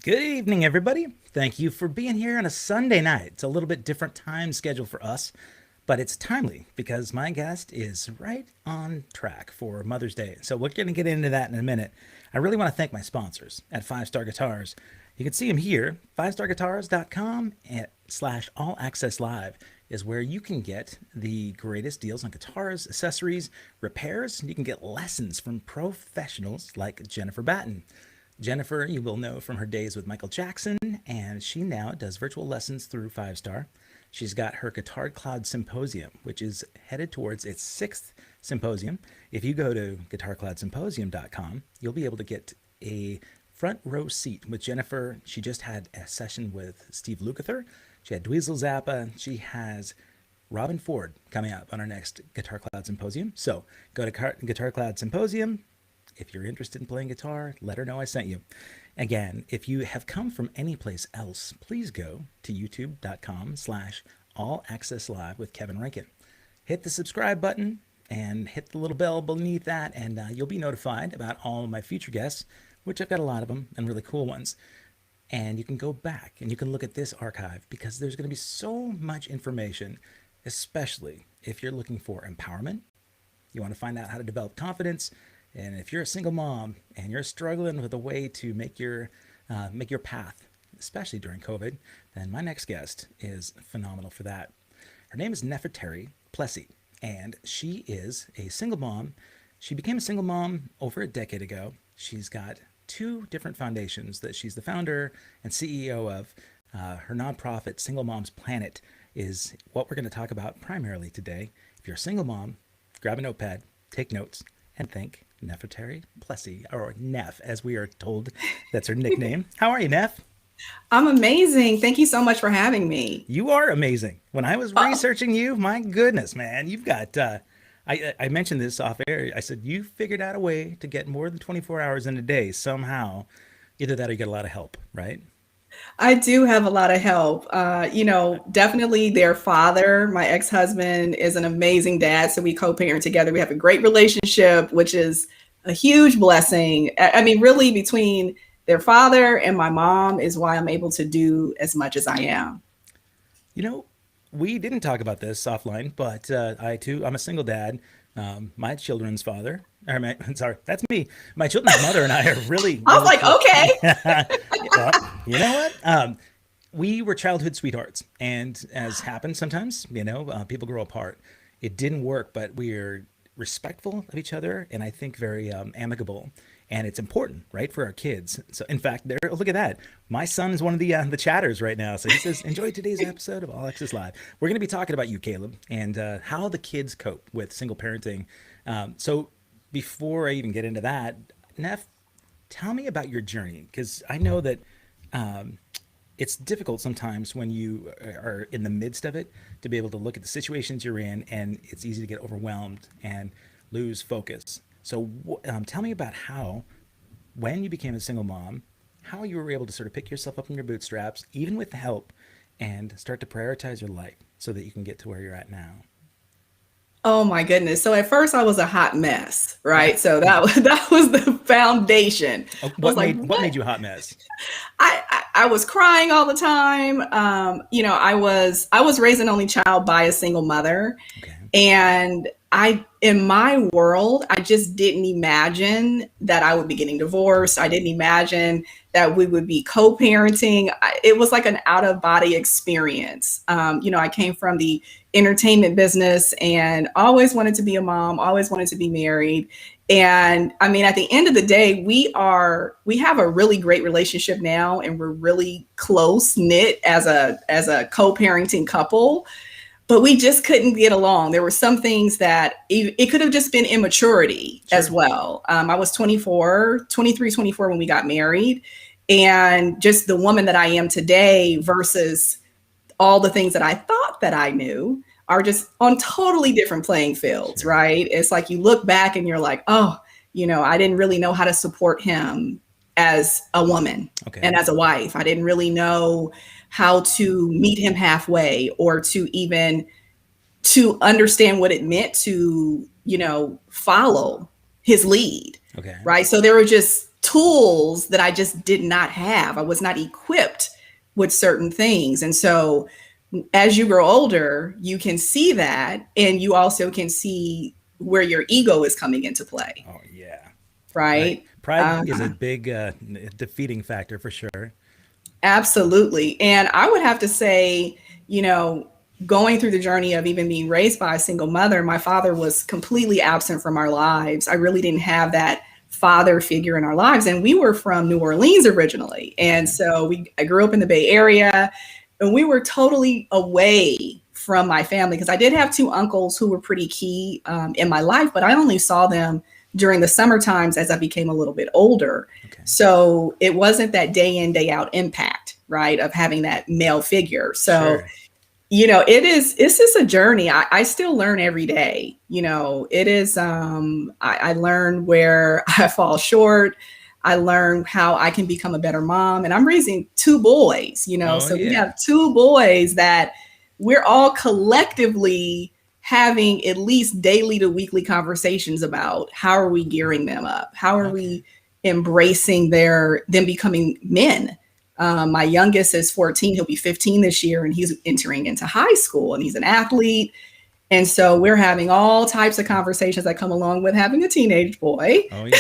Good evening, everybody. Thank you for being here on a Sunday night. It's a little bit different time schedule for us, but it's timely because my guest is right on track for Mother's Day. So we're going to get into that in a minute. I really want to thank my sponsors at 5 Star Guitars. You can see them here. 5starguitars.com slash all access live is where you can get the greatest deals on guitars, accessories, repairs. You can get lessons from professionals like Jennifer Batten. Jennifer, you will know from her days with Michael Jackson, and she now does virtual lessons through 5 Star. She's got her Guitar Cloud Symposium, which is headed towards its sixth symposium. If you go to guitarcloudsymposium.com, you'll be able to get a front row seat with Jennifer. She just had a session with Steve Lukather. She had Dweezil Zappa. She has Robin Ford coming up on our next Guitar Cloud Symposium. So go to Guitar Cloud Symposium. If you're interested in playing guitar, let her know I sent you. Again, if you have come from any place else, please go to youtube.com slash all access live with Kevin Rankin. Hit the subscribe button and hit the little bell beneath that, and you'll be notified about all of my future guests, which I've got a lot of them and really cool ones. And you can go back and you can look at this archive because there's going to be so much information, especially if you're looking for empowerment. You want to find out how to develop confidence. And if you're a single mom and you're struggling with a way to make your path, especially during COVID, then my next guest is phenomenal for that. Her name is Neferteri Plessy, and she is a single mom. She became a single mom over a decade ago. She's got 2 different foundations that she's the founder and CEO of. Her nonprofit, Single Moms Planet, is what we're going to talk about primarily today. If you're a single mom, grab a notepad, take notes, and think Neferteri Plessy, or Nef, as we are told. That's her nickname. How are you, Nef? I'm amazing. Thank you so much for having me. You are amazing. When I was researching you, my goodness, man, you've got, I mentioned this off air. I said, you figured out a way to get more than 24 hours in a day somehow. Either that or you get a lot of help, right? I do have a lot of help. Definitely their father, my ex-husband, is an amazing dad. So we co-parent together. We have a great relationship, which is a huge blessing. I mean, really between their father and my mom is why I'm able to do as much as I am. You know, we didn't talk about this offline, but I'm a single dad. My children's father, sorry, that's me. My children's mother and I are really, I was really like, close. okay. Well, you know what? We were childhood sweethearts, and as happens sometimes, people grow apart. It didn't work, but we are respectful of each other, and I think very amicable. And it's important, right, for our kids. So, in fact, look at that. My son is one of the chatters right now. So he says, "Enjoy today's episode of All Access Live." We're going to be talking about you, Caleb, and how the kids cope with single parenting. So, before I even get into that, Neff, tell me about your journey, because I know that it's difficult sometimes when you are in the midst of it to be able to look at the situations you're in, and it's easy to get overwhelmed and lose focus. So tell me about when you became a single mom, how you were able to sort of pick yourself up from your bootstraps, even with help, and start to prioritize your life so that you can get to where you're at now. Oh my goodness. So at first I was a hot mess, right? So that was the foundation. Oh, I was like, what made you a hot mess? I was crying all the time. I was raised an only child by a single mother. Okay. And in my world, I just didn't imagine that I would be getting divorced. I didn't imagine that we would be co-parenting. It was like an out of body experience. I came from the entertainment business and always wanted to be a mom, always wanted to be married. And I mean, at the end of the day, we have a really great relationship now, and we're really close knit as a co-parenting couple. But we just couldn't get along. There were some things that it could have just been immaturity as well. I was 23, 24 when we got married, and just the woman that I am today versus all the things that I thought that I knew are just on totally different playing fields, right? It's like you look back and you're like, oh, I didn't really know how to support him as a woman and as a wife. I didn't really know how to meet him halfway or to understand what it meant to, follow his lead. Okay. Right. So there were just tools that I just did not have. I was not equipped with certain things. And so as you grow older, you can see that, and you also can see where your ego is coming into play. Oh yeah. Right. Right. Pride is a big defeating factor for sure. Absolutely. And I would have to say, going through the journey of even being raised by a single mother, my father was completely absent from our lives. I really didn't have that father figure in our lives. And we were from New Orleans originally. And so I grew up in the Bay Area, and we were totally away from my family, because I did have two uncles who were pretty key in my life, but I only saw them during the summer times as I became a little bit older. Okay. So it wasn't that day in, day out impact, right, of having that male figure. So, Sure. it's just a journey. I still learn every day. It is, I learn where I fall short. I learn how I can become a better mom. And I'm raising two boys, Oh so we yeah. have two boys that we're all collectively having at least daily to weekly conversations about how are we gearing them up? How are Okay. we embracing them becoming men? My youngest is 14. He'll be 15 this year, and he's entering into high school, and he's an athlete. And so we're having all types of conversations that come along with having a teenage boy. Oh yeah.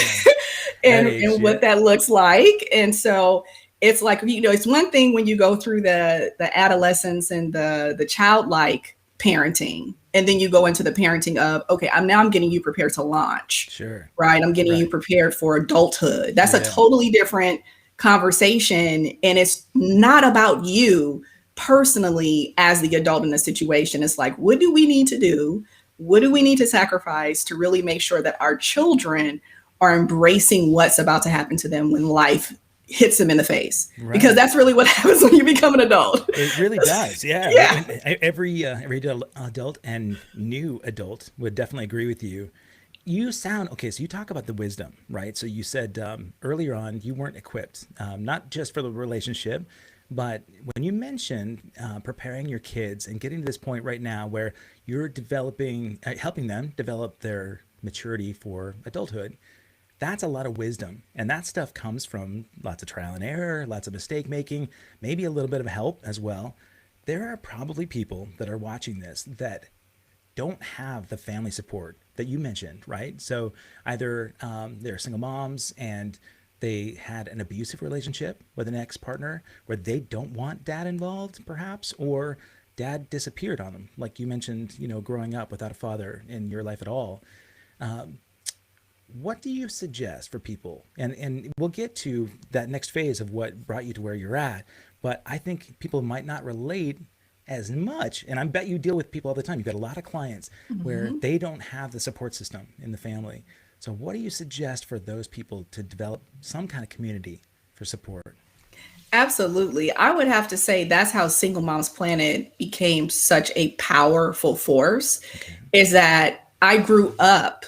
and, That age, and what that looks like. And so it's like, it's one thing when you go through the adolescence and the childlike parenting, and then you go into the parenting of, okay, I'm getting you prepared to launch. Sure. Right. I'm getting you Right. prepared for adulthood. That's a Yeah. totally different conversation. And it's not about you personally as the adult in the situation. It's like, what do we need to do? What do we need to sacrifice to really make sure that our children are embracing what's about to happen to them when life hits them in the face? Right. Because that's really what happens when you become an adult. It really does. Yeah. Yeah. Every adult and new adult would definitely agree with you. You sound okay. So you talk about the wisdom, right? So you said earlier on you weren't equipped, not just for the relationship, but when you mentioned preparing your kids and getting to this point right now where you're developing, helping them develop their maturity for adulthood, that's a lot of wisdom. And that stuff comes from lots of trial and error, lots of mistake making, maybe a little bit of help as well. There are probably people that are watching this that don't have the family support that you mentioned, right? So either they're single moms and they had an abusive relationship with an ex-partner where they don't want dad involved, perhaps, or dad disappeared on them, like you mentioned, growing up without a father in your life at all. What do you suggest for people? And we'll get to that next phase of what brought you to where you're at, but I think people might not relate as much. And I bet you deal with people all the time. You've got a lot of clients where they don't have the support system in the family. So what do you suggest for those people to develop some kind of community for support? Absolutely. I would have to say that's how Single Moms Planet became such a powerful force, is that I grew up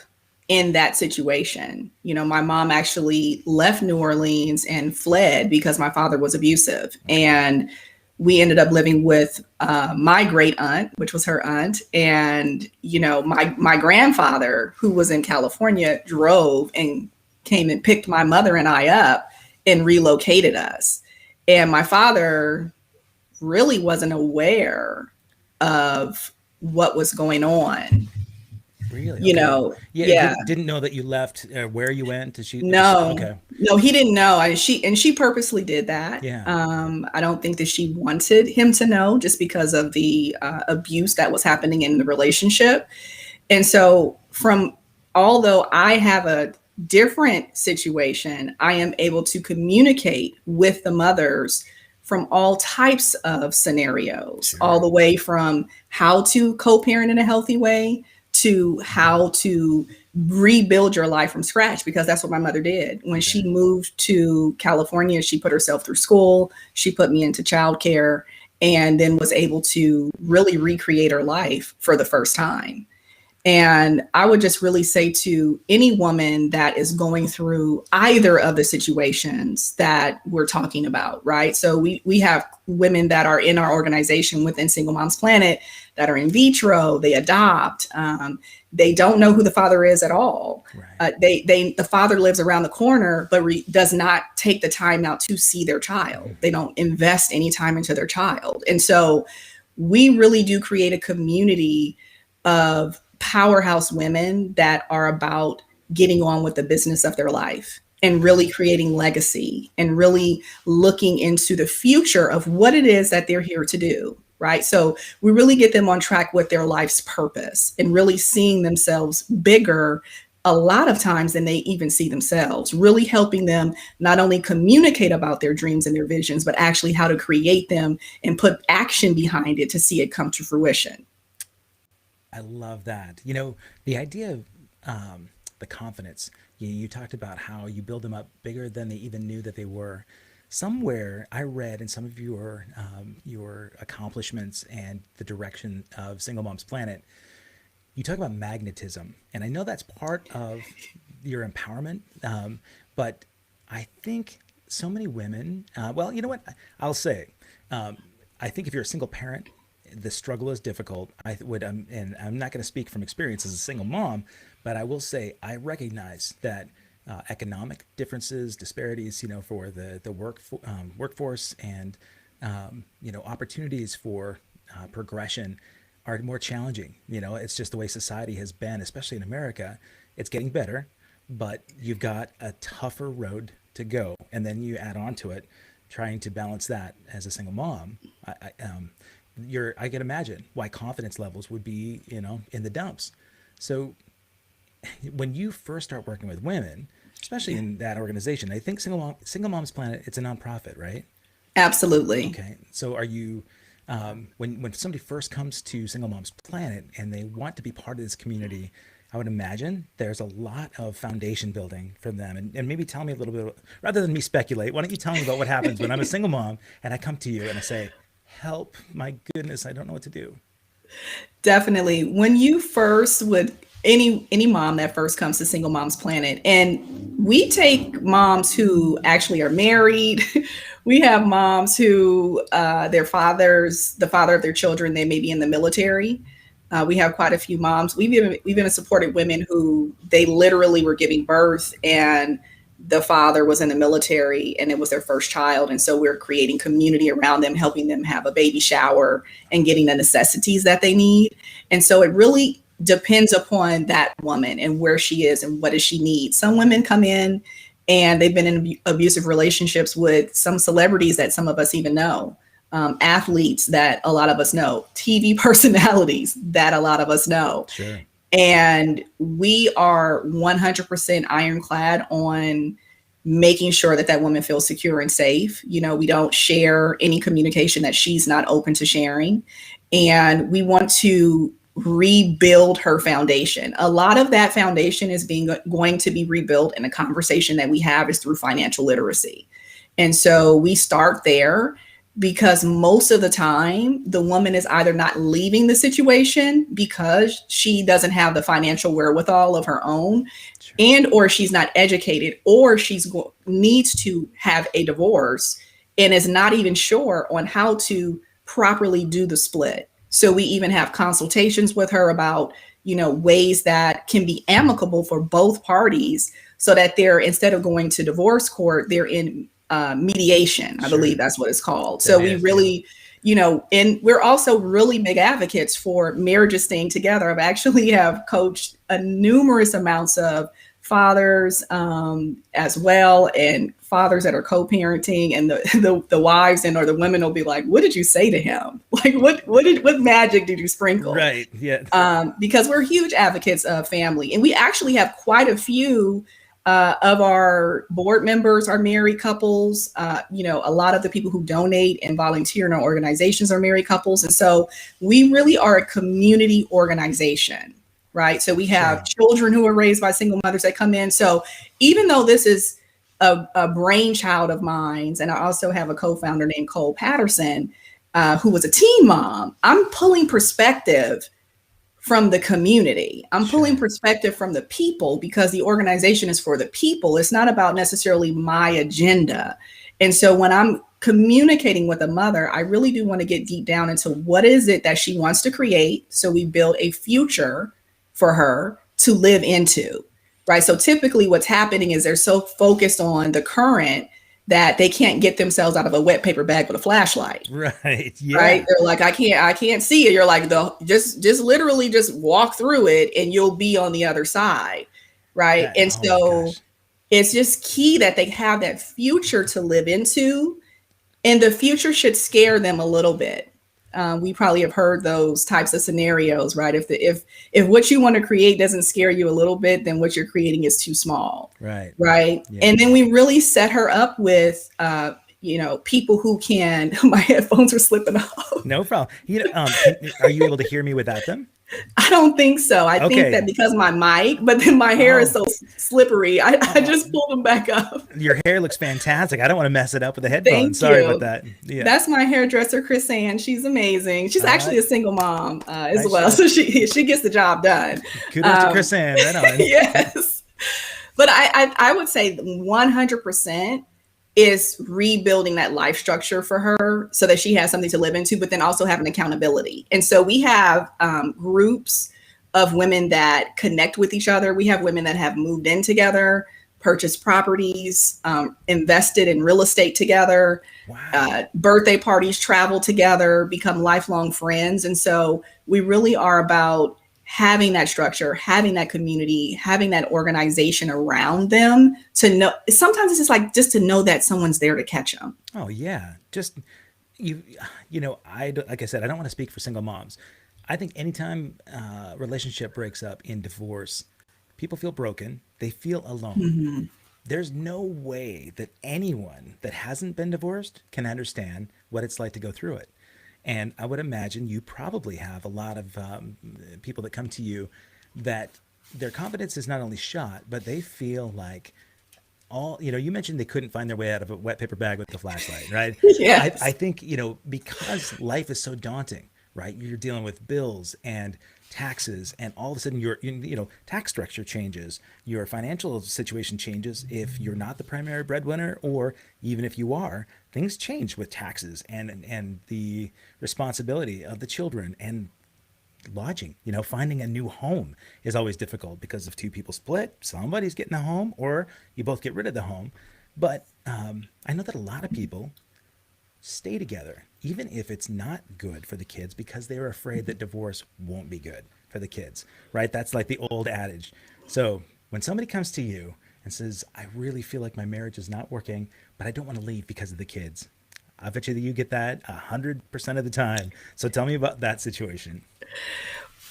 in that situation. My mom actually left New Orleans and fled because my father was abusive. And we ended up living with my great aunt, which was her aunt. And, my grandfather, who was in California, drove and came and picked my mother and I up and relocated us. And my father really wasn't aware of what was going on. Really? You Okay. know, Yeah, yeah. didn't know that you left, where you went. No, Okay. no, he didn't know. And she purposely did that. Yeah. I don't think that she wanted him to know, just because of the abuse that was happening in the relationship. And so although I have a different situation, I am able to communicate with the mothers from all types of scenarios, Sure. all the way from how to co-parent in a healthy way to how to rebuild your life from scratch, because that's what my mother did. When she moved to California, she put herself through school, she put me into childcare, and then was able to really recreate her life for the first time. And I would just really say to any woman that is going through either of the situations that we're talking about, right? So we have women that are in our organization within Single Moms Planet that are in vitro, they adopt, they don't know who the father is at all. Right. The father lives around the corner, but does not take the time out to see their child. They don't invest any time into their child. And so we really do create a community of powerhouse women that are about getting on with the business of their life and really creating legacy and really looking into the future of what it is that they're here to do, right? So we really get them on track with their life's purpose and really seeing themselves bigger a lot of times than they even see themselves, really helping them not only communicate about their dreams and their visions, but actually how to create them and put action behind it to see it come to fruition. I love that. You know, the idea of the confidence, you talked about how you build them up bigger than they even knew that they were. Somewhere I read in some of your accomplishments and the direction of Single Moms Planet, you talk about magnetism. And I know that's part of your empowerment, but I think so many women, well, you know what? I'll say, I think if you're a single parent, the struggle is difficult. I would, and I'm not going to speak from experience as a single mom, but I will say I recognize that economic differences, disparities, for the workforce and opportunities for progression are more challenging. It's just the way society has been, especially in America. It's getting better, but you've got a tougher road to go, and then you add on to it trying to balance that as a single mom. I can imagine why confidence levels would be, in the dumps. So when you first start working with women, especially in that organization, I think Single Moms Planet, it's a nonprofit, right? Absolutely. Okay. So are you, when somebody first comes to Single Moms Planet and they want to be part of this community, I would imagine there's a lot of foundation building for them. And maybe tell me a little bit, rather than me speculate, why don't you tell me about what happens when I'm a single mom and I come to you and I say, help, my goodness, I don't know what to do. Definitely. When you first would, any mom that first comes to Single Moms Planet, and we take moms who actually are married. We have moms who the father of their children, they may be in the military. We have quite a few moms. We've even supported women who they literally were giving birth and the father was in the military and it was their first child. And so we're creating community around them, helping them have a baby shower and getting the necessities that they need. And so it really depends upon that woman and where she is and what does she need. Some women come in and they've been in abusive relationships with some celebrities that some of us even know, athletes that a lot of us know, TV personalities that a lot of us know. Sure. And we are 100% ironclad on making sure that woman feels secure and safe. We don't share any communication that she's not open to sharing. And we want to rebuild her foundation. A lot of that foundation is going to be rebuilt, and the conversation that we have is through financial literacy. And so we start there, because most of the time the woman is either not leaving the situation because she doesn't have the financial wherewithal of her own, sure, and or she's not educated, or needs to have a divorce and is not even sure on how to properly do the split. So we even have consultations with her about, ways that can be amicable for both parties, so that they're, instead of going to divorce court, they're in mediation. I believe that's what it's called. So we really, and we're also really big advocates for marriages staying together. I've actually have coached numerous amounts of fathers as well, and fathers that are co-parenting, and the wives or the women will be like, what did you say to him? Like, what magic did you sprinkle? Right. Yeah. Because we're huge advocates of family, and we actually have quite a few of our board members are married couples. A lot of the people who donate and volunteer in our organizations are married couples. And so we really are a community organization, right? So we have children who are raised by single mothers that come in. So even though this is a brainchild of mine, and I also have a co-founder named Cole Patterson, who was a teen mom, I'm pulling perspective from the community. I'm Sure. pulling perspective from the people because the organization is for the people. It's not about necessarily my agenda. And so when I'm communicating with a mother, I really do want to get deep down into what is it that she wants to create. So we build a future for her to live into, right? So typically what's happening is they're so focused on the current that they can't get themselves out of a wet paper bag with a flashlight. Right. Yeah. Right. They're like, I can't see it. You're like, just literally just walk through it and you'll be on the other side. Right. And Oh my so gosh. it's just key that they have that future to live into. And the future should scare them a little bit. We probably have heard those types of scenarios, right? If what you want to create doesn't scare you a little bit, then what you're creating is too small. Right. Right. Yeah. And then we really set her up with, people who can, my headphones are slipping off. No problem. Are you able to hear me without them? I don't think so. I Okay. think that because my mic, but then my hair is so slippery, I just pulled them back up. Your hair looks fantastic. I don't want to mess it up with the headphones. Thank Sorry you. about that. Yeah. That's my hairdresser, Chris Ann. She's amazing. She's actually a single mom as Nice well. job. So she gets the job done. Kudos to Chris Ann. Right on. Yes. But I would say 100% is rebuilding that life structure for her so that she has something to live into, but then also having accountability. And so we have groups of women that connect with each other. We have women that have moved in together, purchased properties, invested in real estate together, Wow. birthday parties, travel together, become lifelong friends. And so we really are about having that structure, having that community, having that organization around them to know. Sometimes it's just to know that someone's there to catch them. Oh yeah. Just like I said, I don't want to speak for single moms. I think anytime relationship breaks up in divorce, people feel broken. They feel alone. Mm-hmm. There's no way that anyone that hasn't been divorced can understand what it's like to go through it. And I would imagine you probably have a lot of people that come to you that their confidence is not only shot, but they feel like you mentioned they couldn't find their way out of a wet paper bag with the flashlight, right? Yes. I think, because life is so daunting, right? You're dealing with bills and taxes, and all of a sudden your tax structure changes, your financial situation changes if you're not the primary breadwinner, or even if you are, things change with taxes and the responsibility of the children and lodging. Finding a new home is always difficult because if two people split, somebody's getting a home or you both get rid of the home. But I know that a lot of people stay together, even if it's not good for the kids, because they're afraid that divorce won't be good for the kids, right? That's like the old adage. So when somebody comes to you and says, I really feel like my marriage is not working, but I don't want to leave because of the kids, I bet you that you get that 100% of the time. So tell me about that situation.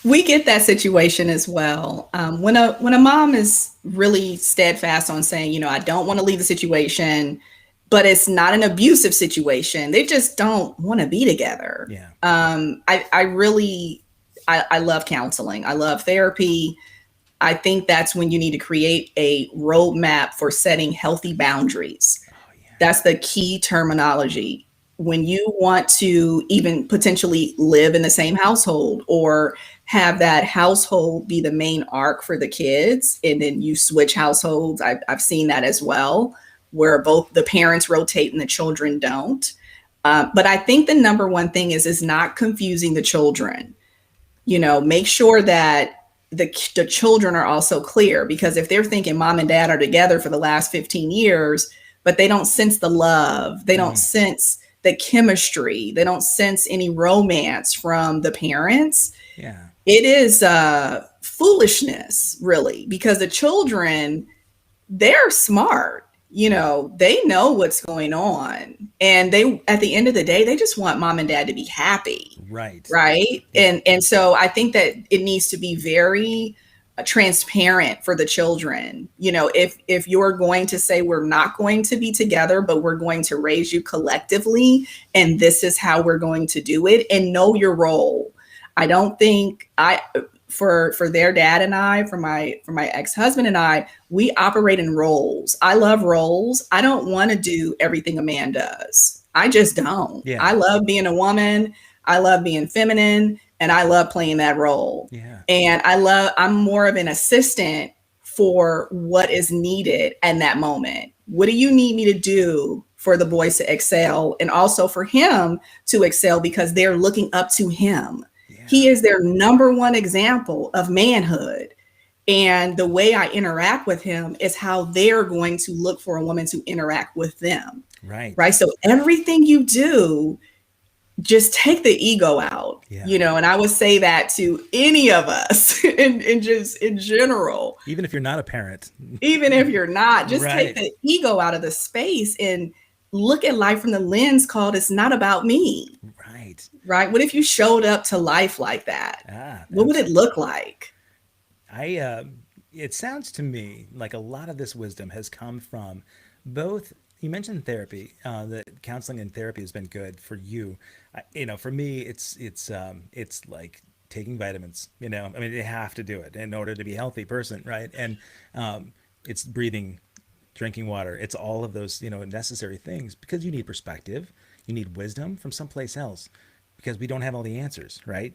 We get that situation as well. When a mom is really steadfast on saying, I don't want to leave the situation, but it's not an abusive situation. They just don't want to be together. Yeah. I love counseling. I love therapy. I think that's when you need to create a roadmap for setting healthy boundaries. Oh, yeah. That's the key terminology. When you want to even potentially live in the same household or have that household be the main arc for the kids, and then you switch households. I've seen that as well, where both the parents rotate and the children don't. But I think the number one thing is not confusing the children. Make sure that the children are also clear, because if they're thinking mom and dad are together for the last 15 years, but they don't sense the love, they don't sense the chemistry, they don't sense any romance from the parents. Yeah. It is foolishness, really, because the children, they're smart. They know what's going on. And they, at the end of the day, they just want mom and dad to be happy. Right. Right. And so I think that it needs to be very transparent for the children. If you're going to say we're not going to be together, but we're going to raise you collectively, and this is how we're going to do it, and know your role. I don't think for their dad and I, for my ex-husband and I, we operate in roles. I love roles. I don't want to do everything a man does. I just don't. Yeah. I love being a woman. I love being feminine. and I love playing that role. Yeah. And I'm more of an assistant for what is needed in that moment. What do you need me to do for the boys to excel, and also for him to excel, because they're looking up to him. Yeah. He is their number one example of manhood. And the way I interact with him is how they're going to look for a woman to interact with them. Right. Right. So everything you do, just take the ego out, Yeah. and I would say that to any of us in just in general. Even if you're not a parent. Even if you're not, just Right. take the ego out of the space and look at life from the lens called "It's not about me." Right. Right. What if you showed up to life like that? What would it look like? It sounds to me like a lot of this wisdom has come from both. You mentioned therapy, that counseling and therapy has been good for you. For me, it's like taking vitamins. I mean, you have to do it in order to be a healthy person, right? And it's breathing, drinking water. It's all of those, necessary things, because you need perspective, you need wisdom from someplace else, because we don't have all the answers, right?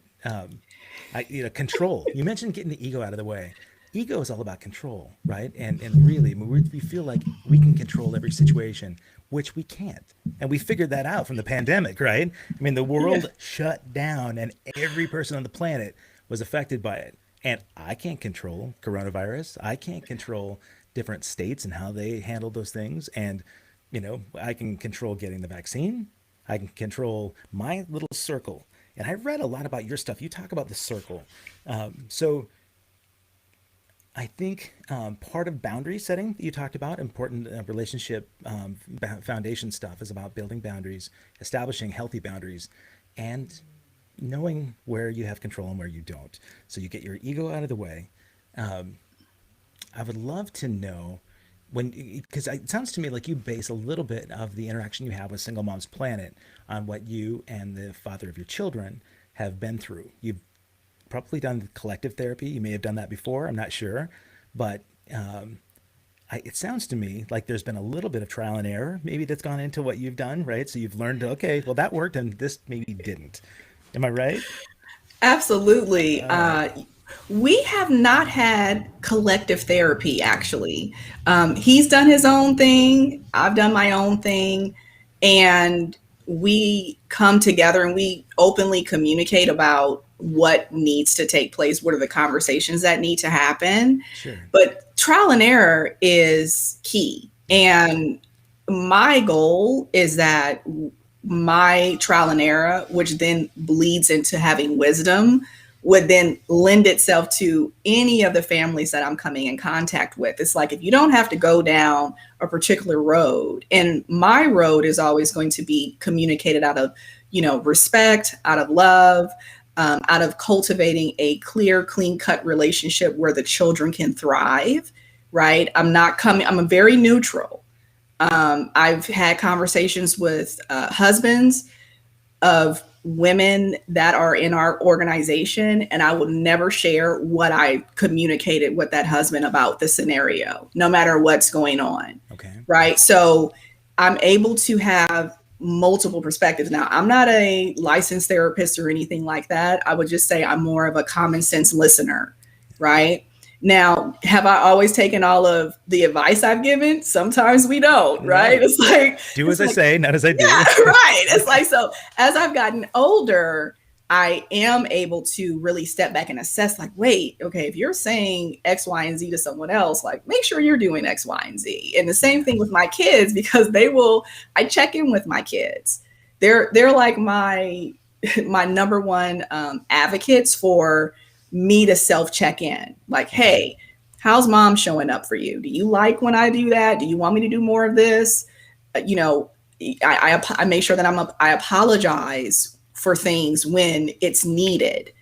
Control. You mentioned getting the ego out of the way. Ego is all about control, right? And really, we feel like we can control every situation, which we can't. And we figured that out from the pandemic, right? I mean, the world shut down and every person on the planet was affected by it. And I can't control coronavirus. I can't control different states and how they handle those things. And, I can control getting the vaccine. I can control my little circle. And I read a lot about your stuff. You talk about the circle. So I think part of boundary setting that you talked about, important relationship foundation stuff, is about building boundaries, establishing healthy boundaries, and knowing where you have control and where you don't. So you get your ego out of the way. I would love to know because it sounds to me like you base a little bit of the interaction you have with Single Moms Planet on what you and the father of your children have been through. You've probably done collective therapy. You may have done that before. I'm not sure. But it sounds to me like there's been a little bit of trial and error maybe that's gone into what you've done, right? So you've learned, okay, well, that worked and this maybe didn't. Am I right? Absolutely. We have not had collective therapy, actually. He's done his own thing. I've done my own thing. And we come together and we openly communicate about what needs to take place. What are the conversations that need to happen? Sure. But trial and error is key. And my goal is that my trial and error, which then bleeds into having wisdom, would then lend itself to any of the families that I'm coming in contact with. It's like, if you don't have to go down a particular road, and my road is always going to be communicated out of, respect, out of love, out of cultivating a clear, clean cut relationship where the children can thrive, right? I'm very neutral. I've had conversations with husbands of women that are in our organization, and I will never share what I communicated with that husband about the scenario, no matter what's going on. Okay. Right. So I'm able to have multiple perspectives. Now, I'm not a licensed therapist or anything like that. I would just say I'm more of a common sense listener. Right. Now, have I always taken all of the advice I've given? Sometimes we don't, right? It's like, do as I say, not as I do. Yeah, right. It's like, so as I've gotten older, I am able to really step back and assess, like, wait, okay, if you're saying X, Y, and Z to someone else, like, make sure you're doing X, Y, and Z. And the same thing with my kids, because I check in with my kids. They're like my number one advocates for me to self-check in. Like, hey, how's mom showing up for you? Do you like when I do that? Do you want me to do more of this? I make sure that I apologize for things when it's needed,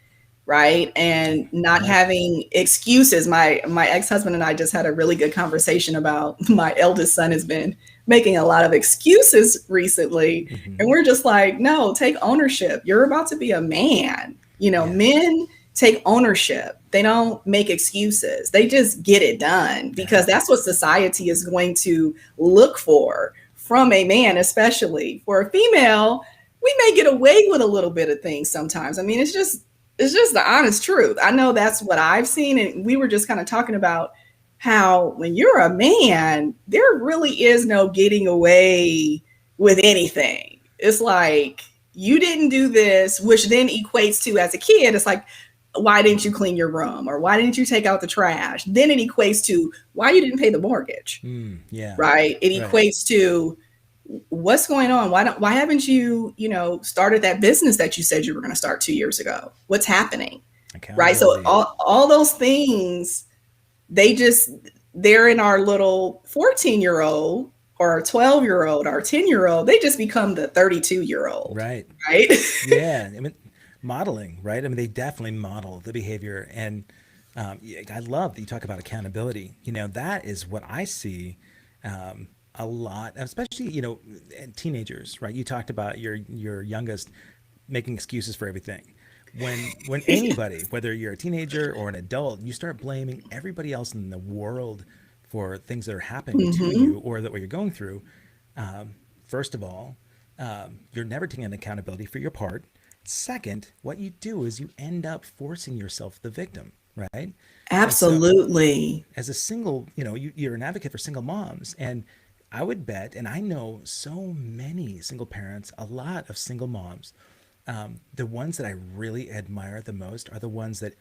right? And not having excuses. My ex-husband and I just had a really good conversation about my eldest son has been making a lot of excuses recently. Mm-hmm. And we're just like, no, take ownership. You're about to be a man. Men take ownership. They don't make excuses. They just get it done, because that's what society is going to look for from a man. Especially for a female, we may get away with a little bit of things sometimes. I mean, it's just It's just the honest truth. I know that's what I've seen. And we were just kind of talking about how when you're a man, there really is no getting away with anything. It's like, you didn't do this, which then equates to, as a kid, it's like, why didn't you clean your room? Or why didn't you take out the trash? Then it equates to why you didn't pay the mortgage. Yeah. Right. It Right. equates to what's going on. Why haven't you, started that business that you said you were going to start 2 years ago? What's happening? Right. So Accountability. all those things, they just, they're in our little 14-year-old or our 12-year-old, our 10-year-old, they just become the 32-year-old. Right. Right. Yeah. I mean, modeling, right? I mean, they definitely model the behavior. And yeah, I love that you talk about accountability. That is what I see a lot, especially, in teenagers, right? You talked about your youngest making excuses for everything. When anybody, whether you're a teenager or an adult, you start blaming everybody else in the world for things that are happening to Mm-hmm. you or that what you're going through. First of all, you're never taking accountability for your part. Second, what you do is you end up forcing yourself the victim, right? And so, Absolutely. as a single, you're an advocate for single moms, and I would bet, and I know so many single parents, a lot of single moms. The ones that I really admire the most are the ones that,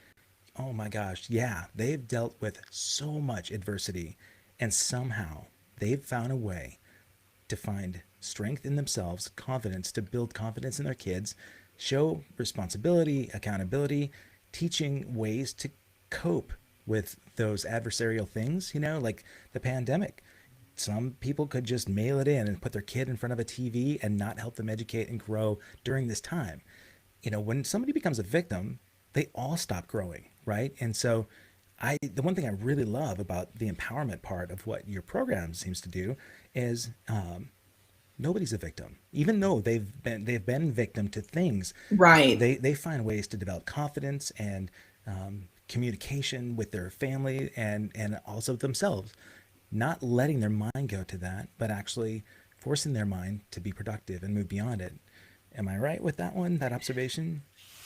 oh my gosh, yeah, they've dealt with so much adversity, and somehow they've found a way to find strength in themselves, confidence, to build confidence in their kids, show responsibility, accountability, teaching ways to cope with those adversarial things, like the pandemic. Some people could just mail it in and put their kid in front of a TV and not help them educate and grow during this time. When somebody becomes a victim, they all stop growing, right? And so the one thing I really love about the empowerment part of what your program seems to do is nobody's a victim, even though they've been victim to things. Right. They find ways to develop confidence and communication with their family and also themselves, not letting their mind go to that, but actually forcing their mind to be productive and move beyond it. Am I right with that one? That observation?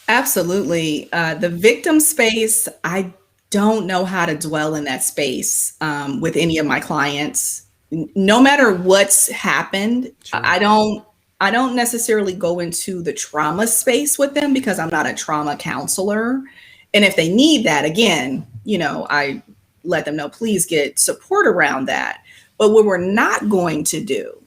Absolutely. The victim space, I don't know how to dwell in that space with any of my clients. No matter what's happened, Sure. I don't necessarily go into the trauma space with them because I'm not a trauma counselor. And if they need that, again, I let them know, please get support around that. But what we're not going to do,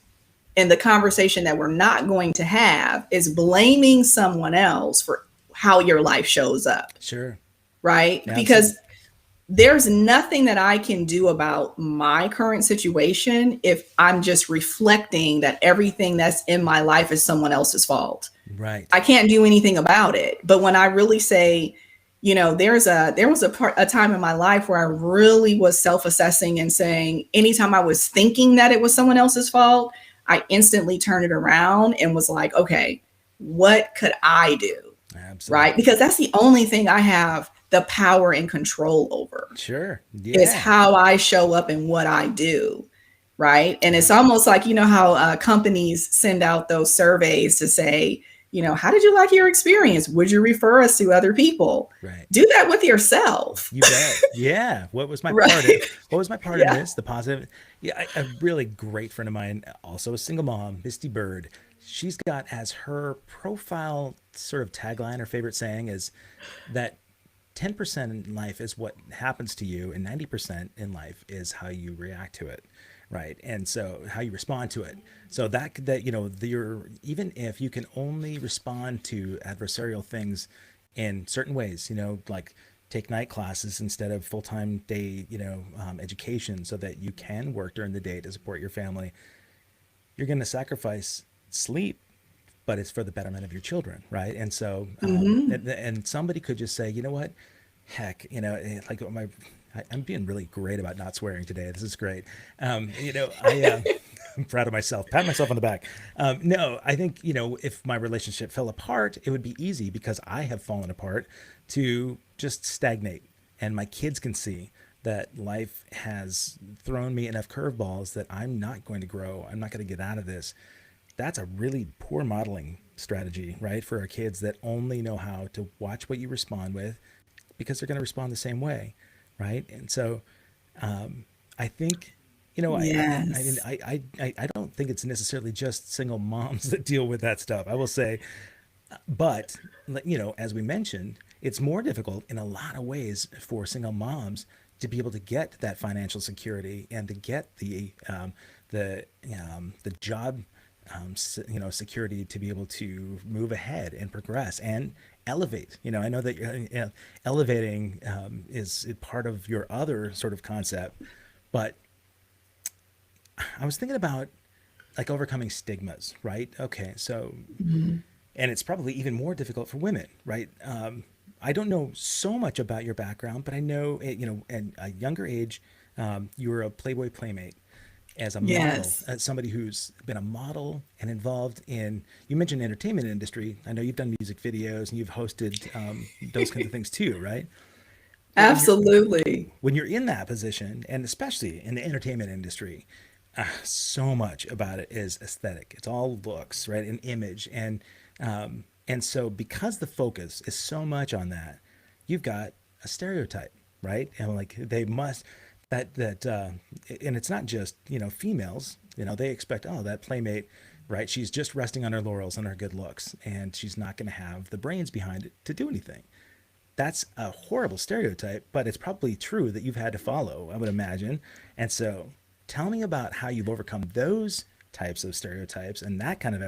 and the conversation that we're not going to have, is blaming someone else for how your life shows up, Sure. right? Absolutely. Because there's nothing that I can do about my current situation if I'm just reflecting that everything that's in my life is someone else's fault. Right. I can't do anything about it. But when I really say, there was a time in my life where I really was self-assessing and saying, anytime I was thinking that it was someone else's fault, I instantly turned it around and was like, okay, what could I do? Right? Absolutely. Because that's the only thing I have the power and control over, Sure. is Yeah. how I show up and what I do. Right. And it's Absolutely. almost like, how companies send out those surveys to say, how did you like your experience? Would you refer us to other people? Right. Do that with yourself. You bet. Yeah. What was my part? Right. What was my part in Yeah. this? The positive. Yeah. A really great friend of mine, also a single mom, Misty Bird. She's got as her profile sort of tagline or favorite saying is that 10% in life is what happens to you, and 90% in life is how you react to it, right? And so how you respond to it. So you're, even if you can only respond to adversarial things in certain ways, like take night classes instead of full-time day, education, so that you can work during the day to support your family, you're going to sacrifice sleep, but it's for the betterment of your children, right? And so, Hmm. and somebody could just say, you know what, heck, like I'm being really great about not swearing today. This is great. I'm proud of myself. Pat myself on the back. No, I think if my relationship fell apart, it would be easy because I have fallen apart to just stagnate, and my kids can see that life has thrown me enough curveballs that I'm not going to grow. I'm not going to get out of this that's a really poor modeling strategy, right? For our kids that only know how to watch what you respond with because they're going to respond the same way, right? And so I think, Yes. I don't think it's necessarily just single moms that deal with that stuff. I will say, but as we mentioned, it's more difficult in a lot of ways for single moms to be able to get that financial security and to get the job security to be able to move ahead and progress and elevate. I know that elevating is part of your other sort of concept, but I was thinking about like overcoming stigmas, right? Okay, so and it's probably even more difficult for women, right? I don't know so much about your background, but I know, at a younger age, you were a Playboy playmate as a model, Yes. as somebody who's been a model and involved in, you mentioned entertainment industry. I know you've done music videos and you've hosted those kinds of things too, right? But Absolutely. when you're in that position, and especially in the entertainment industry, so much about it is aesthetic. It's all looks, right, and image, and so because the focus is so much on that, you've got a stereotype, right? And like they must and it's not just females. They expect, oh, that playmate, right? She's just resting on her laurels and her good looks, and she's not going to have the brains behind it to do anything. That's a horrible stereotype, but it's probably true that you've had to follow, I would imagine. And so tell me about how you've overcome those types of stereotypes and that kind of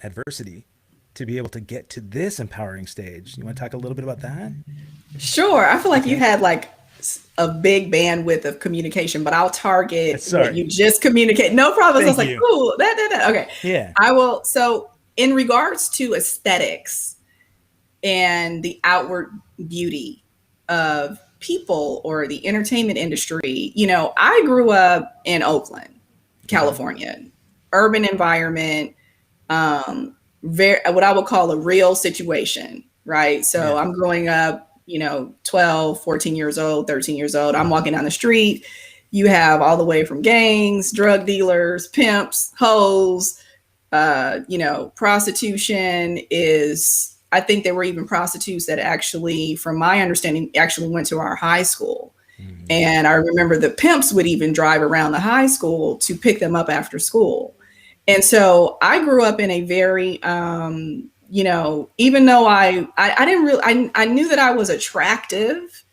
adversity to be able to get to this empowering stage. You want to talk a little bit about that? Sure. I feel like you Okay. had like a big bandwidth of communication, but I'll target what Sorry. you just communicate. No problem. So I was Thank like, you. ooh, that. Okay. Yeah. I will. So, in regards to aesthetics and the outward beauty of people or the entertainment industry, I grew up in Oakland, Okay. California, urban environment, very what I would call a real situation, right? So Yeah. I'm growing up, 12, 14 years old, 13 years old. I'm walking down the street. You have all the way from gangs, drug dealers, pimps, hoes, prostitution is, I think there were even prostitutes that actually, from my understanding, actually went to our high school. Mhm. And I remember the pimps would even drive around the high school to pick them up after school. And so I grew up in a very, even though I didn't really, I knew that I was attractive,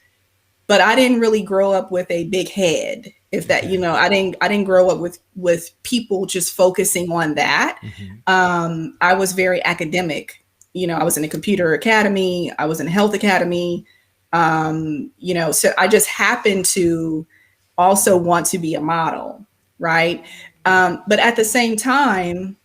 but I didn't really grow up with a big head. If that, Okay. I didn't grow up with people just focusing on that. Hmm. I was very academic. I was in a computer academy. I was in a health academy. So I just happened to also want to be a model, right? But at the same time,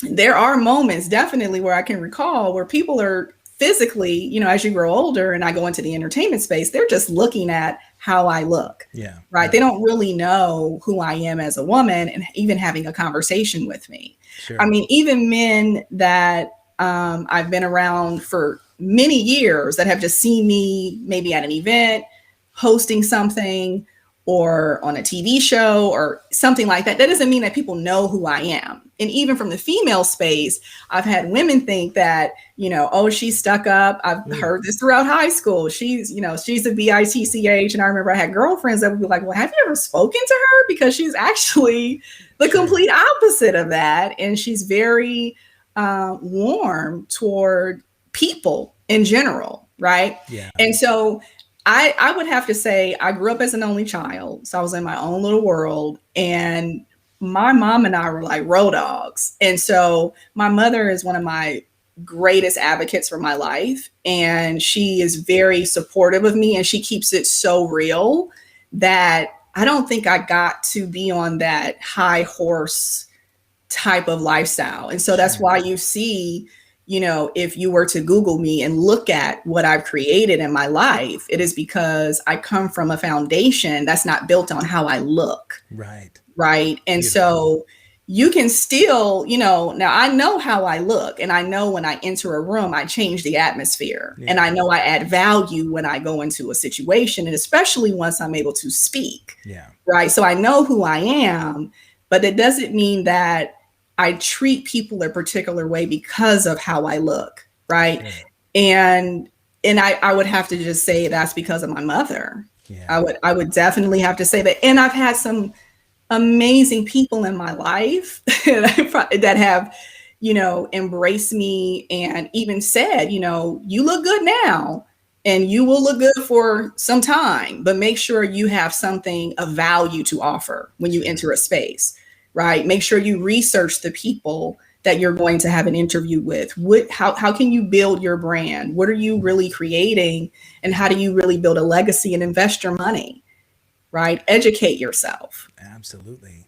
there are moments definitely where I can recall where people are physically, as you grow older and I go into the entertainment space, they're just looking at how I look, Yeah. right? They Right. don't really know who I am as a woman and even having a conversation with me. I Sure. mean, even men that I've been around for many years that have just seen me maybe at an event, hosting something, or on a TV show or something like that. That doesn't mean that people know who I am. And even from the female space, I've had women think that, oh, she's stuck up. I've Ooh. heard this throughout high school. She's a bitch. And I remember I had girlfriends that would be like, well, have you ever spoken to her? Because she's actually the Sure. complete opposite of that. And she's very warm toward people in general, right? Yeah. And so I would have to say I grew up as an only child. So I was in my own little world. And my mom and I were like road dogs. And so my mother is one of my greatest advocates for my life. And she is very supportive of me. And she keeps it so real that I don't think I got to be on that high horse type of lifestyle. And so that's Sure. why you see, if you were to Google me and look at what I've created in my life, it is because I come from a foundation that's not built on how I look. Right. Right. And Beautiful. so you can still, now I know how I look and I know when I enter a room, I change the atmosphere and Yeah. I know I add value when I go into a situation and especially once I'm able to speak. Yeah. Right. So I know who I am. but it doesn't mean that I treat people a particular way because of how I look, right? Sure. And I would have to just say that's because of my mother. Yeah. I would definitely have to say that. And I've had some amazing people in my life that have, embraced me and even said, you look good now and you will look good for some time, but make sure you have something of value to offer when you enter a space, right? Make sure you research the people that you're going to have an interview with. How can you build your brand? What are you really creating? And how do you really build a legacy and invest your money, right? Educate yourself. Absolutely.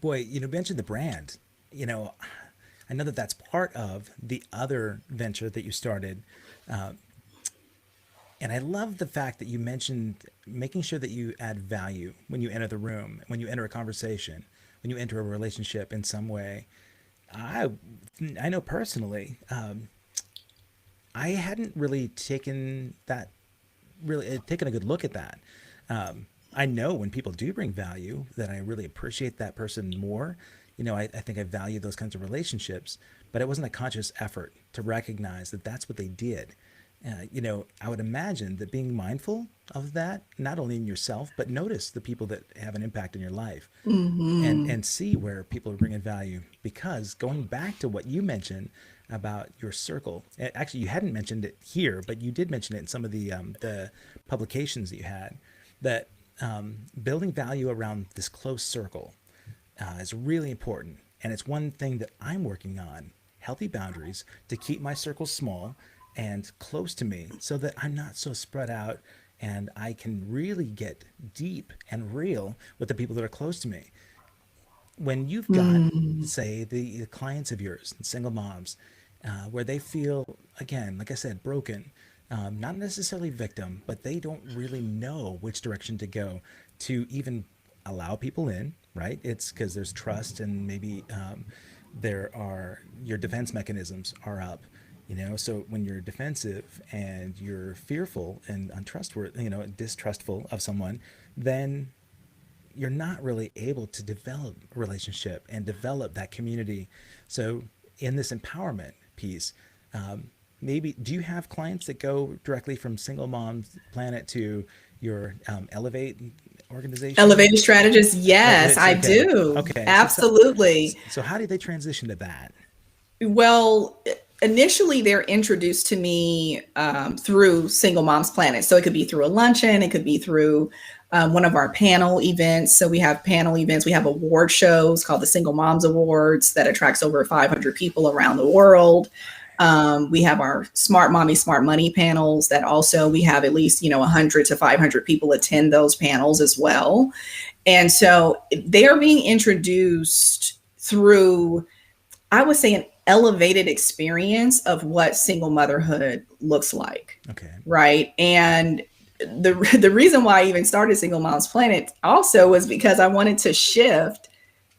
Boy, mentioned the brand. I know that that's part of the other venture that you started. And I love the fact that you mentioned making sure that you add value when you enter the room, when you enter a conversation, when you enter a relationship in some way. I I know personally, I hadn't really taken a good look at that. I know when people do bring value that I really appreciate that person more. I think I value those kinds of relationships, but it wasn't a conscious effort to recognize that that's what they did. I would imagine that being mindful of that, not only in yourself, but notice the people that have an impact in your life, Mm-hmm. and see where people are bringing value. Because going back to what you mentioned about your circle, actually you hadn't mentioned it here, but you did mention it in some of the publications that you had, that building value around this close circle is really important. And it's one thing that I'm working on, healthy boundaries to keep my circle small and close to me so that I'm not so spread out and I can really get deep and real with the people that are close to me. When you've got, Mm. say, the clients of yours, single moms, where they feel, again, like I said, broken, not necessarily victim, but they don't really know which direction to go to even allow people in, right? It's because there's trust and maybe your defense mechanisms are up. So when you're defensive and you're fearful and untrustworthy, distrustful of someone, then you're not really able to develop a relationship and develop that community. So in this empowerment piece, maybe do you have clients that go directly from Single Moms Planet to your Elevate organization? Elevated strategist. Yes, I Okay, do. okay. Absolutely. So how did they transition to that? Well, initially they're introduced to me through Single Moms Planet. So it could be through a luncheon, it could be through one of our panel events. So we have panel events, we have award shows called the Single Moms Awards that attracts over 500 people around the world. We have our Smart Mommy, Smart Money panels that also we have at least 100 to 500 people attend those panels as well. And so they are being introduced through, I would say, an elevated experience of what single motherhood looks like. Okay. Right. And the reason why I even started Single Moms Planet also was because I wanted to shift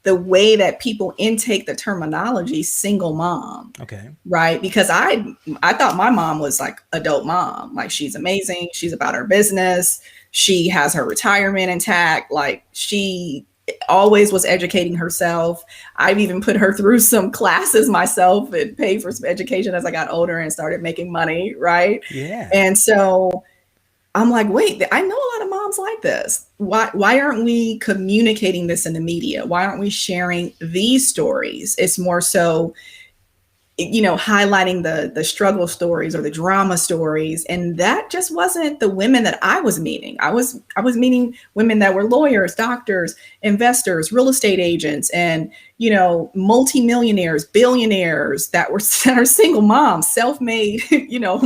the way that people intake the terminology single mom. Okay. Right. Because I thought my mom was like adult mom. Like, she's amazing. She's about her business. She has her retirement intact. Like, she always was educating herself. I've even put her through some classes myself and paid for some education as I got older and started making money. Right. Yeah. And so I'm like, wait, I know a lot of moms like this. Why aren't we communicating this in the media? Why aren't we sharing these stories? It's more so, highlighting the struggle stories or the drama stories. And that just wasn't the women that I was meeting. I was meeting women that were lawyers, doctors, investors, real estate agents, and, multimillionaires, billionaires that are single moms, self-made,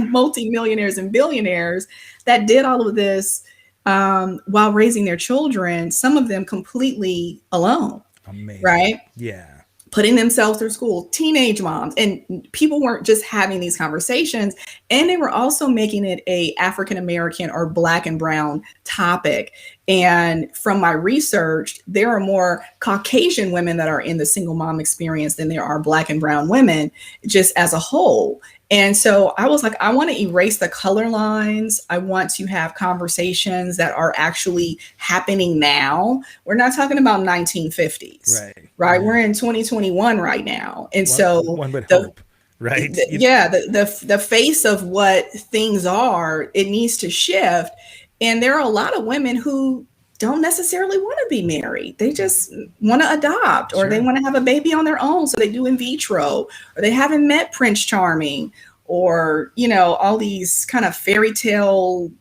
multimillionaires and billionaires that did all of this while raising their children, some of them completely alone. Amazing. Right. Yeah. Putting themselves through school, teenage moms, and people weren't just having these conversations, and they were also making it a African American or Black and brown topic. And from my research, there are more Caucasian women that are in the single mom experience than there are Black and brown women, just as a whole. And so I was like, I want to erase the color lines. I want to have conversations that are actually happening now. We're not talking about 1950s, Right. right? Yeah. We're in 2021 right now. And One, so one would the hope, right? yeah, the face of what things are, it needs to shift. And there are a lot of women who don't necessarily want to be married. They just want to adopt, or they Sure. want to have a baby on their own. So they do in vitro, or they haven't met Prince Charming, or, all these kind of fairy tale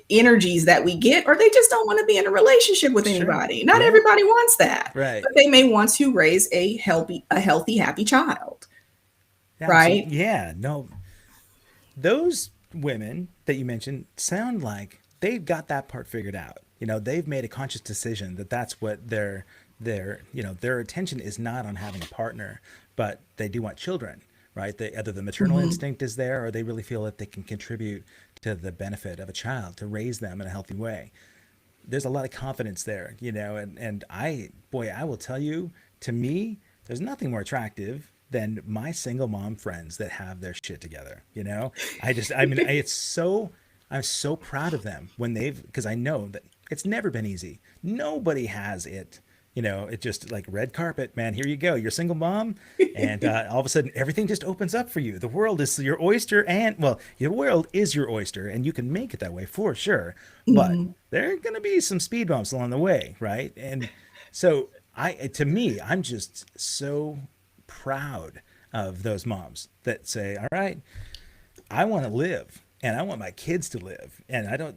energies that we get, or they just don't want to be in a relationship with Sure. anybody. Not Yeah. everybody wants that, Right. but they may want to raise a healthy, happy child, right? Absolutely. Yeah. No, those women that you mentioned sound like they've got that part figured out. They've made a conscious decision that that's what their attention is not on having a partner, but they do want children, right? Either the maternal Mm-hmm. instinct is there, or they really feel that they can contribute to the benefit of a child, to raise them in a healthy way. There's a lot of confidence there, and I will tell you, to me, there's nothing more attractive than my single mom friends that have their shit together. I'm so proud of them when because I know that it's never been easy. Nobody has it. It just like red carpet, man. Here you go. You're a single mom, and all of a sudden everything just opens up for you. The world is your oyster, and well, your world is your oyster, and you can make it that way for sure. But Mm-hmm. there are going to be some speed bumps along the way, right? And so to me, I'm just so proud of those moms that say, all right, I want to live and I want my kids to live. And I don't,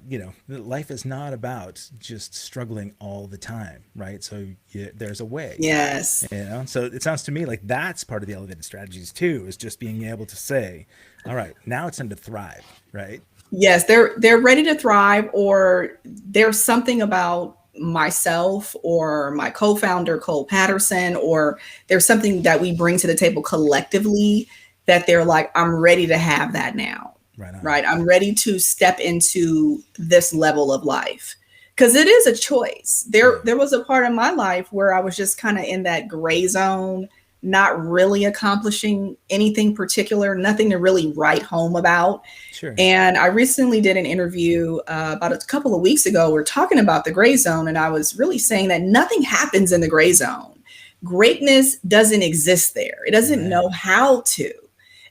life is not about just struggling all the time, right? So there's a way, Yes. So it sounds to me like that's part of the elevated strategies too, is just being able to say, all right, now it's time to thrive, right? Yes, they're ready to thrive, or there's something about myself or my co-founder Cole Patterson, or there's something that we bring to the table collectively that they're like, I'm ready to have that now. Right on. Right? I'm ready to step into this level of life. Because it is a choice. There was a part of my life where I was just kind of in that gray zone, not really accomplishing anything particular, nothing to really write home about. Sure. And I recently did an interview about a couple of weeks ago. We're talking about the gray zone, and I was really saying that nothing happens in the gray zone. Greatness doesn't exist there. It doesn't know how to.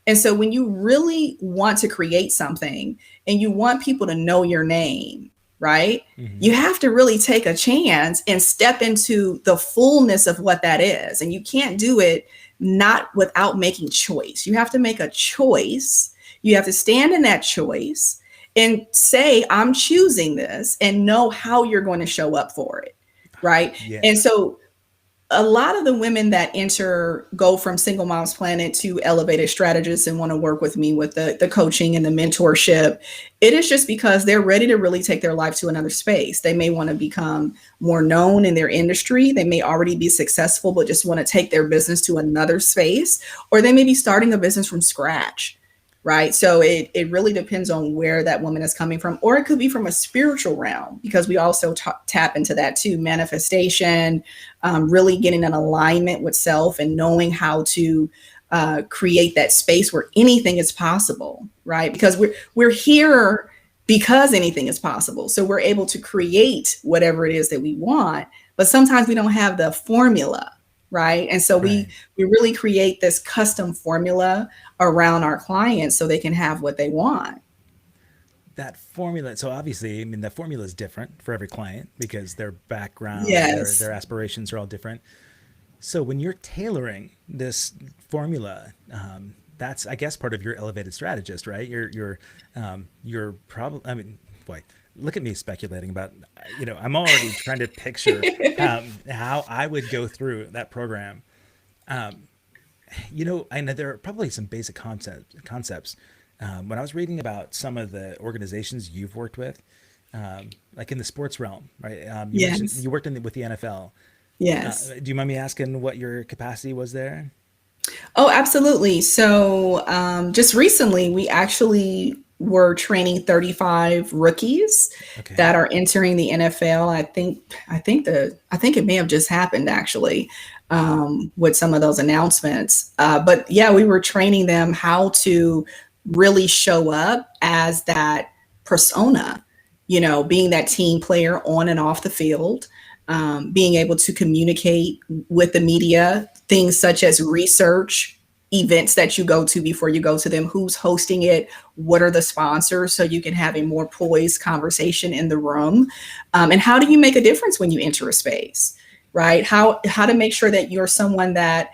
And so when you really want to create something and you want people to know your name, right? Mm-hmm. You have to really take a chance and step into the fullness of what that is. And you can't do it not without making choice. You have to make a choice. You have to stand in that choice and say, I'm choosing this, and know how you're going to show up for it. Right. Yeah. And so a lot of the women that go from Single Moms Planet to elevated strategists and want to work with me with the coaching and the mentorship, it is just because they're ready to really take their life to another space. They may want to become more known in their industry. They may already be successful, but just want to take their business to another space, or they may be starting a business from scratch. Right. So it really depends on where that woman is coming from, or it could be from a spiritual realm, because we also tap into that too. Manifestation, really getting an alignment with self and knowing how to create that space where anything is possible. Right. Because we're here because anything is possible. So we're able to create whatever it is that we want. But sometimes we don't have the formula. Right. And so we really create this custom formula around our clients so they can have what they want. That formula. So obviously, I mean, the formula is different for every client because their background, Yes. their aspirations are all different. So when you're tailoring this formula, that's, I guess, part of your elevated strategist, right? You're probably, I mean, boy, look at me speculating about, I'm already trying to picture how I would go through that program. I know there are probably some basic concepts. When I was reading about some of the organizations you've worked with, like in the sports realm, right? Yes. You worked with the NFL. Yes. Do you mind me asking what your capacity was there? Oh, absolutely. So just recently, we actually we're training 35 rookies Okay. that are entering the NFL. I think it may have just happened actually, with some of those announcements. But yeah, we were training them how to really show up as that persona, being that team player on and off the field, being able to communicate with the media, things such as research events that you go to before you go to them, who's hosting it, what are the sponsors, so you can have a more poised conversation in the room. And how do you make a difference when you enter a space, right? How to make sure that you're someone that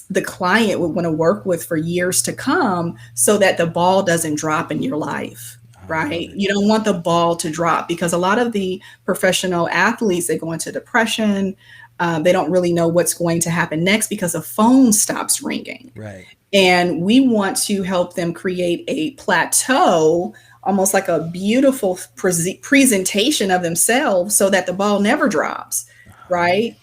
the client would want to work with for years to come, so that the ball doesn't drop in your life. I love Right. it. You don't want the ball to drop, because a lot of the professional athletes, they go into depression. They don't really know what's going to happen next because the phone stops ringing. Right. And we want to help them create a plateau, almost like a beautiful presentation of themselves, so that the ball never drops, Uh-huh. right?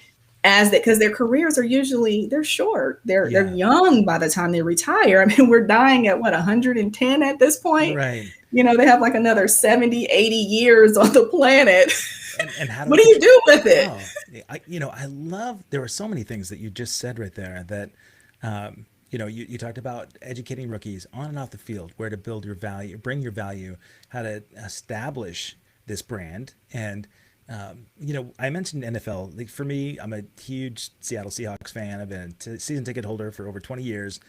As that, because their careers are usually, they're short. They're Yeah. young by the time they retire. I mean, we're dying at what, 110 at this point. Right. They have like another 70, 80 years on the planet. And how do What we do you control? do with it? Oh, I love. There were so many things that you just said right there that, you talked about educating rookies on and off the field, where to build your value, bring your value, how to establish this brand, and I mentioned NFL. Like for me, I'm a huge Seattle Seahawks fan. I've been a season ticket holder for over 20 years.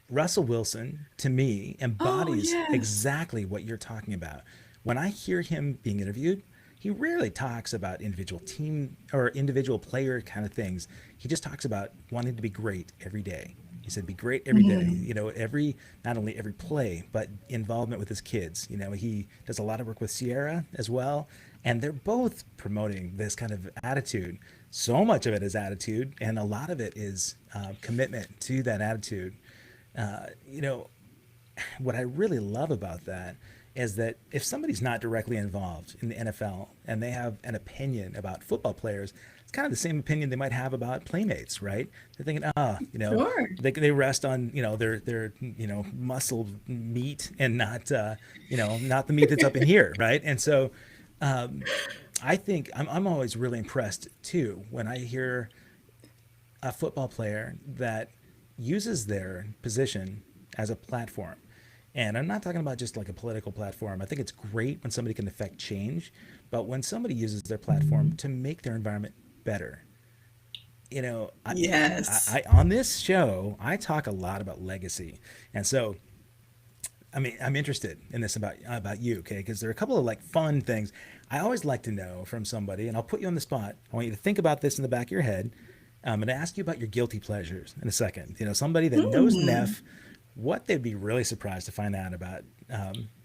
Russell Wilson, to me, Oh, embodies yes. exactly what you're talking about. When I hear him being interviewed, he rarely talks about individual team or individual player kind of things. He just talks about wanting to be great every day. He said, be great every day. Mhm. Not only every play, but involvement with his kids. He does a lot of work with Sierra as well. And they're both promoting this kind of attitude. So much of it is attitude, and a lot of it is commitment to that attitude. uh, you know, what I really love about that is that if somebody's not directly involved in the NFL and they have an opinion about football players, it's kind of the same opinion they might have about playmates, right? They're thinking, Sure. they rest on their muscle meat and not not the meat that's up in here, right? And so I think I'm always really impressed too when I hear a football player that uses their position as a platform. And I'm not talking about just like a political platform. I think it's great when somebody can affect change, but when somebody uses their platform to make their environment better, you know, I, Yes. I on this show I talk a lot about legacy, and so I mean, I'm interested in this about you, okay? Because there are a couple of like fun things I always like to know from somebody, and I'll put you on the spot. I want you to think about this in the back of your head. I'm going to ask you about your guilty pleasures in a second. Somebody that knows Hmm. Neff, what they'd be really surprised to find out about.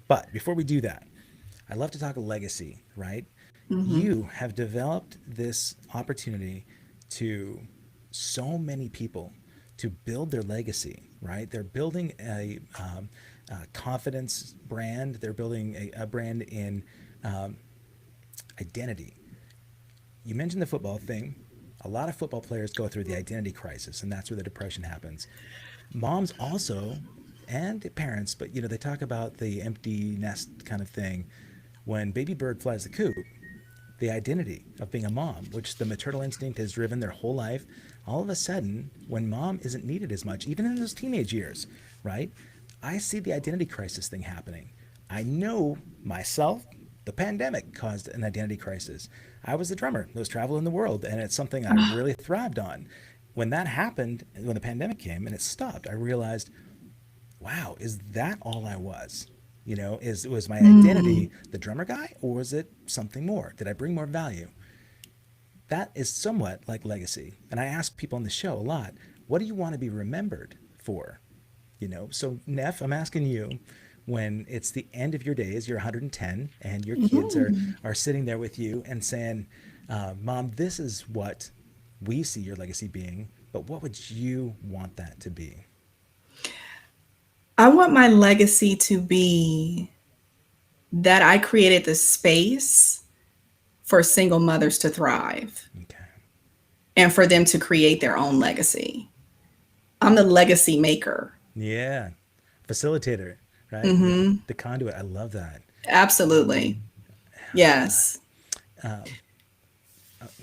But before we do that, I love to talk legacy, right? Hmm. You have developed this opportunity to so many people to build their legacy, right? They're building a confidence brand. They're building a brand in identity. You mentioned the football thing. A lot of football players go through the identity crisis, and that's where the depression happens. Moms also, and parents, but they talk about the empty nest kind of thing. When baby bird flies the coop, the identity of being a mom, which the maternal instinct has driven their whole life, all of a sudden, when mom isn't needed as much, even in those teenage years, right? I see the identity crisis thing happening. I know myself, the pandemic caused an identity crisis. I was the drummer that was traveling the world, and it's something I really thrived on. When that happened, when the pandemic came and it stopped, I realized, wow, is that all I was? Was my identity Hmm. the drummer guy, or was it something more? Did I bring more value? That is somewhat like legacy. And I ask people on the show a lot, what do you want to be remembered for? So Neff, I'm asking you, when it's the end of your days, you're 110, and your kids are Hmm. are sitting there with you and saying, "Mom, this is what we see your legacy being, but what would you want that to be?" I want my legacy to be that I created the space for single mothers to thrive Okay. and for them to create their own legacy. I'm the legacy maker. Yeah. Facilitator. right? Mm-hmm. The conduit. I love that. Absolutely. Yes. Okay.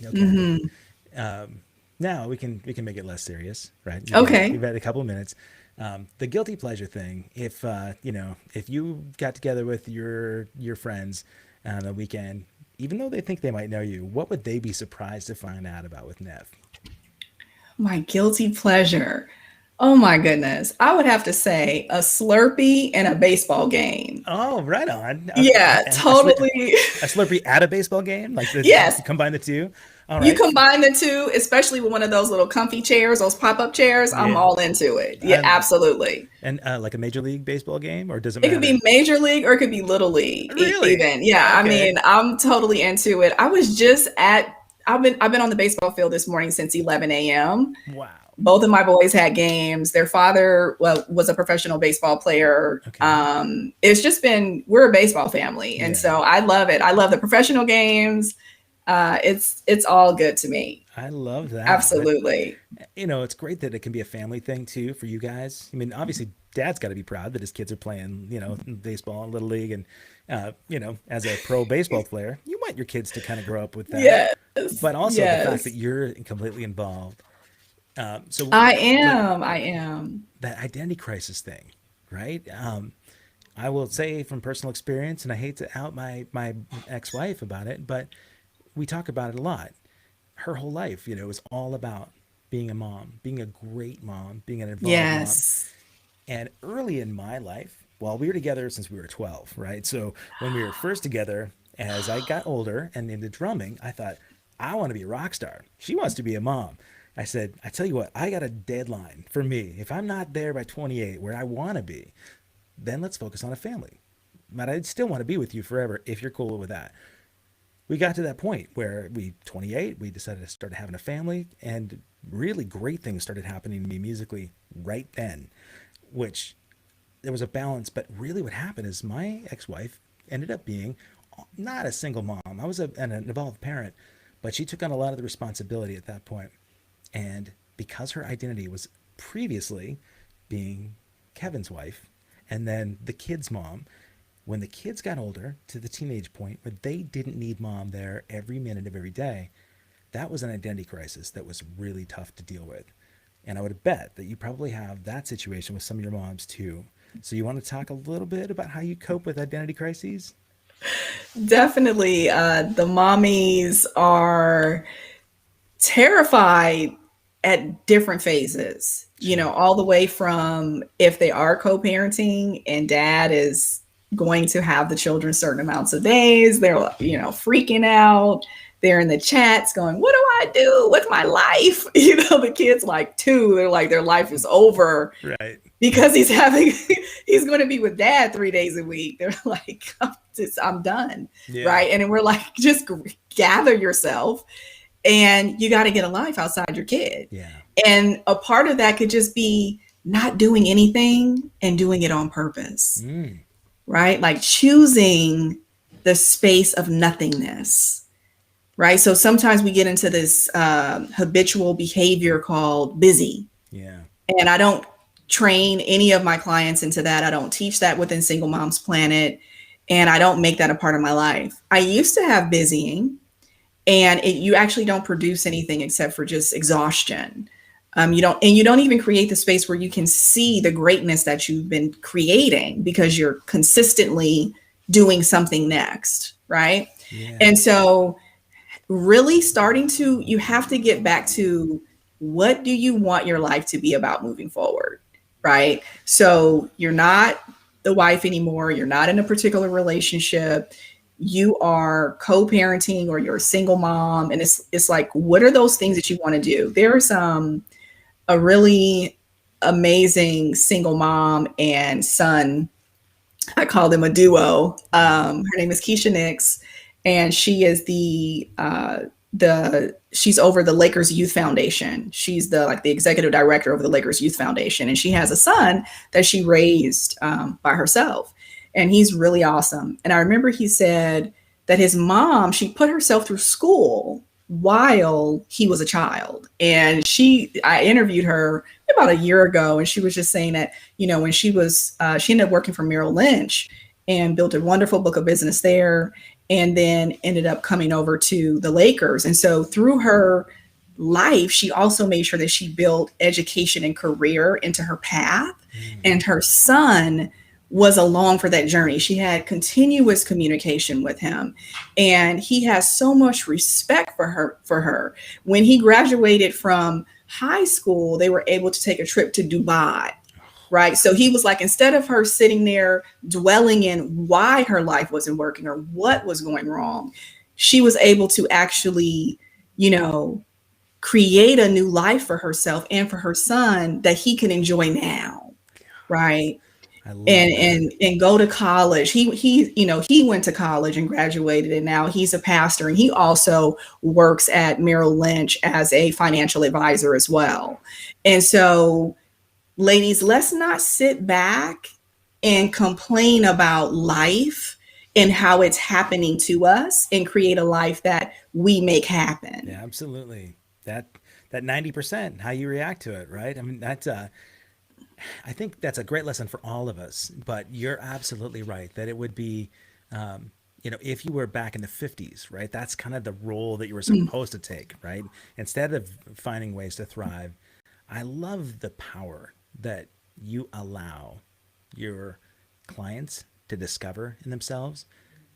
Mm-hmm. Now we can make it less serious, right? Okay. You've had a couple of minutes. The guilty pleasure thing. If if you got together with your friends on a weekend, even though they think they might know you, what would they be surprised to find out about with Nev? My guilty pleasure. Oh my goodness. I would have to say a Slurpee and a baseball game. Oh, right on. Yeah, totally. A Slurpee at a baseball game, like Yes. combine the two. All You right. combine the two, especially with one of those little comfy chairs, those pop-up chairs, I'm Yeah. all into it. Yeah, I, absolutely. and like a major league baseball game, or does it It could matter? be major league or it could be little league Really? even. Yeah, I Okay. mean, I'm totally into it. I was just at I've been on the baseball field this morning since 11 a.m. Wow. Both of my boys had games. Their father was a professional baseball player. Okay. It's just been we're a baseball family, and Yeah. so I love it. I love the professional games. It's all good to me. I love that. Absolutely. It's great that it can be a family thing too for you guys. I mean, obviously, Dad's got to be proud that his kids are playing, baseball and little league, and as a pro baseball player, you want your kids to kind of grow up with that, Yes. but also the fact Yes. that you're completely involved. So, I like am. I am. that identity crisis thing, right? I will say from personal experience, and I hate to out my ex-wife about it, but we talk about it a lot. Her whole life, was all about being a mom, being a great mom, being an involved mom. Yes. And early in my life, well, we were together since we were 12, right? So when we were first together, as I got older and into drumming, I thought, I want to be a rock star. She wants to be a mom. I said, I tell you what, I got a deadline for me. If I'm not there by 28 where I want to be, then let's focus on a family. But I'd still want to be with you forever if you're cool with that. We got to that point where 28, we decided to start having a family, and really great things started happening to me musically right then, which there was a balance. But really what happened is my ex-wife ended up being not a single mom. I was an involved parent, but she took on a lot of the responsibility at that point. And because her identity was previously being Kevin's wife and then the kid's mom, when the kids got older to the teenage point where they didn't need mom there every minute of every day, that was an identity crisis that was really tough to deal with. And I would bet that you probably have that situation with some of your moms too. So you want to talk a little bit about how you cope with identity crises? Definitely. The mommies are terrified at different phases, Sure. all the way from if they are co-parenting and dad is going to have the children certain amounts of days, they're, freaking out. They're in the chats going, what do I do with my life? The kids like 2, they're like, their life is over Right. because he's going to be with dad 3 days a week. They're like, I'm done. Yeah. Right. And then we're like, just gather yourself. And you got to get a life outside your kid. Yeah. And a part of that could just be not doing anything and doing it on purpose, right? Like choosing the space of nothingness, right? So sometimes we get into this habitual behavior called busy. Yeah. And I don't train any of my clients into that. I don't teach that within Single Moms Planet. And I don't make that a part of my life. I used to have busying. And you actually don't produce anything except for just exhaustion. You don't even create the space where you can see the greatness that you've been creating because you're consistently doing something next, right? Yeah. And so really you have to get back to what do you want your life to be about moving forward, right? So you're not the wife anymore. You're not in a particular relationship. You are co-parenting or you're a single mom. And it's like, what are those things that you want to do? There's a really amazing single mom and son. I call them a duo. Her name is Keisha Nix, and she is she's over the Lakers Youth Foundation. She's the executive director of the Lakers Youth Foundation. And she has a son that she raised by herself. And he's really awesome. And I remember he said that his mom, she put herself through school while he was a child. And I interviewed her about a year ago, and she was just saying that, when she ended up working for Merrill Lynch and built a wonderful book of business there, and then ended up coming over to the Lakers. And so through her life, she also made sure that she built education and career into her path. And her son was along for that journey. She had continuous communication with him, and he has so much respect for her. When he graduated from high school, they were able to take a trip to Dubai. Right. So he was like, instead of her sitting there dwelling in why her life wasn't working or what was going wrong, she was able to actually, create a new life for herself and for her son that he can enjoy now. Right. And go to college. He went to college and graduated, and now he's a pastor, and he also works at Merrill Lynch as a financial advisor as well. And so, ladies, let's not sit back and complain about life and how it's happening to us, and create a life that we make happen. Yeah, absolutely. That 90%, how you react to it, right? I mean, I think that's a great lesson for all of us, but you're absolutely right that it would be, if you were back in the 50s, right? That's kind of the role that you were supposed to take, right? Instead of finding ways to thrive. I love the power that you allow your clients to discover in themselves.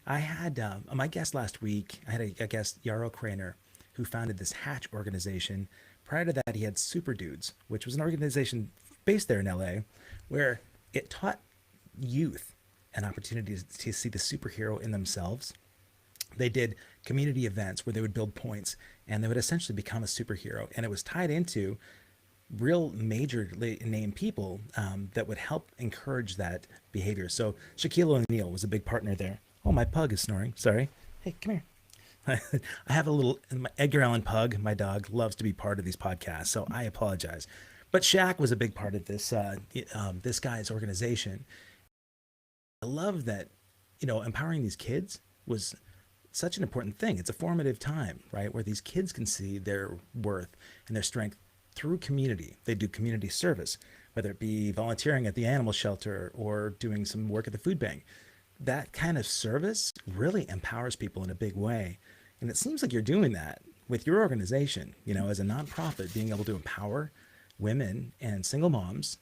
I had my guest last week, I had a guest, Yarrow Craner, who founded this Hatch organization. Prior to that, he had Super Dudes, which was an organization based there in LA, where it taught youth an opportunity to see the superhero in themselves. They did community events where they would build points, and they would essentially become a superhero. And it was tied into real major name people that would help encourage that behavior. So Shaquille O'Neal was a big partner there. Oh, my pug is snoring. Sorry. Hey, come here. I have a little Edgar Allan pug. My dog loves to be part of these podcasts, so I apologize. But Shaq was a big part of this this guy's organization. I love that, empowering these kids was such an important thing. It's a formative time, right, where these kids can see their worth and their strength through community. They do community service, whether it be volunteering at the animal shelter or doing some work at the food bank. That kind of service really empowers people in a big way. And it seems like you're doing that with your organization, as a nonprofit, being able to empower women and single moms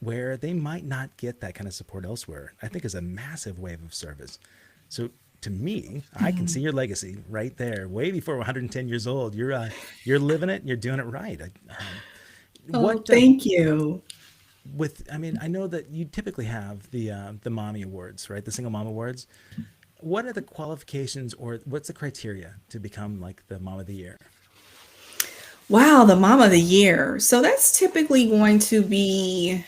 where they might not get that kind of support elsewhere, I think is a massive wave of service. So to me, I can see your legacy right there, way before 110 years old. You're living it and you're doing it right. Thank you. I know that you typically have the Mommy Awards, right? The Single Mom Awards. What are the qualifications, or what's the criteria to become like the Mom of the Year? Wow, the Mom of the Year. So that's typically going to be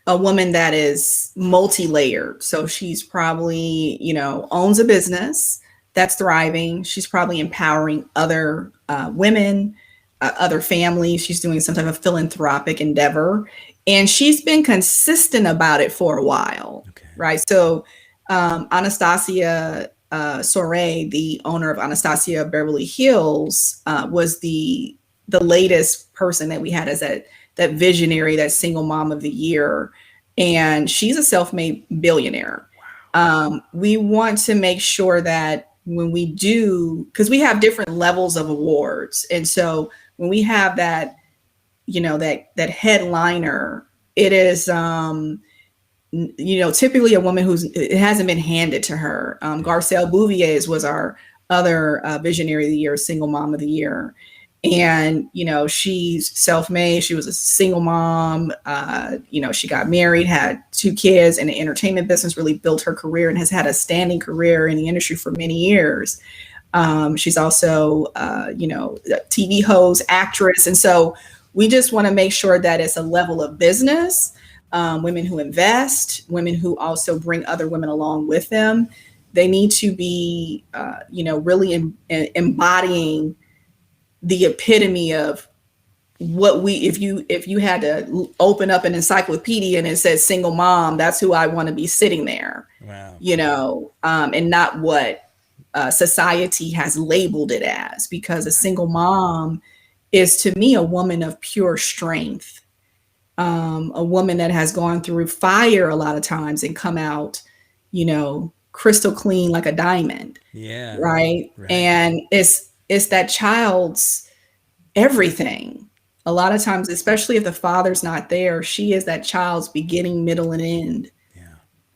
a woman that is multi-layered. So she's probably, owns a business that's thriving. She's probably empowering other women, other families. She's doing some type of philanthropic endeavor, and she's been consistent about it for a while, right? So Anastasia Sores, the owner of Anastasia of Beverly Hills, was the latest person that we had as that visionary, that single mom of the year. And she's a self-made billionaire. We want to make sure that when we do, because we have different levels of awards. And so when we have that, that headliner, it is, typically a woman it hasn't been handed to her. Garcelle Beauvais was our other visionary of the year, single mom of the year. And, she's self-made. She was a single mom. She got married, had 2 kids in the entertainment business, really built her career and has had a standing career in the industry for many years. She's also, a TV host, actress. And so we just want to make sure that it's a level of business, women who invest, women who also bring other women along with them. They need to be, really embodying the epitome of what if you had to open up an encyclopedia and it says single mom, that's who I want to be sitting there. Wow. And not what society has labeled it as, because a single mom is, to me, a woman of pure strength, a woman that has gone through fire a lot of times and come out, crystal clean like a diamond. Yeah. Right. Right. And it's that child's everything. A lot of times, especially if the father's not there, she is that child's beginning, middle, and end.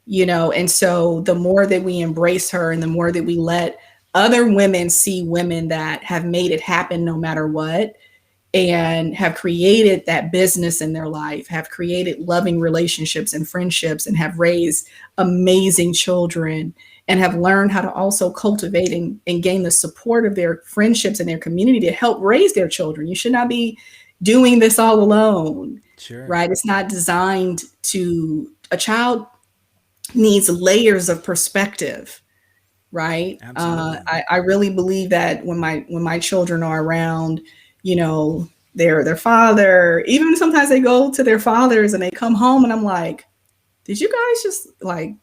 Yeah. And so the more that we embrace her and the more that we let other women see women that have made it happen no matter what, and have created that business in their life, have created loving relationships and friendships, and have raised amazing children, and have learned how to also cultivate and gain the support of their friendships and their community to help raise their children. You should not be doing this all alone. Sure. Right? It's not designed a child needs layers of perspective. Right? Absolutely. I really believe that when my children are around, their father, even sometimes they go to their fathers and they come home and I'm like, did you guys just like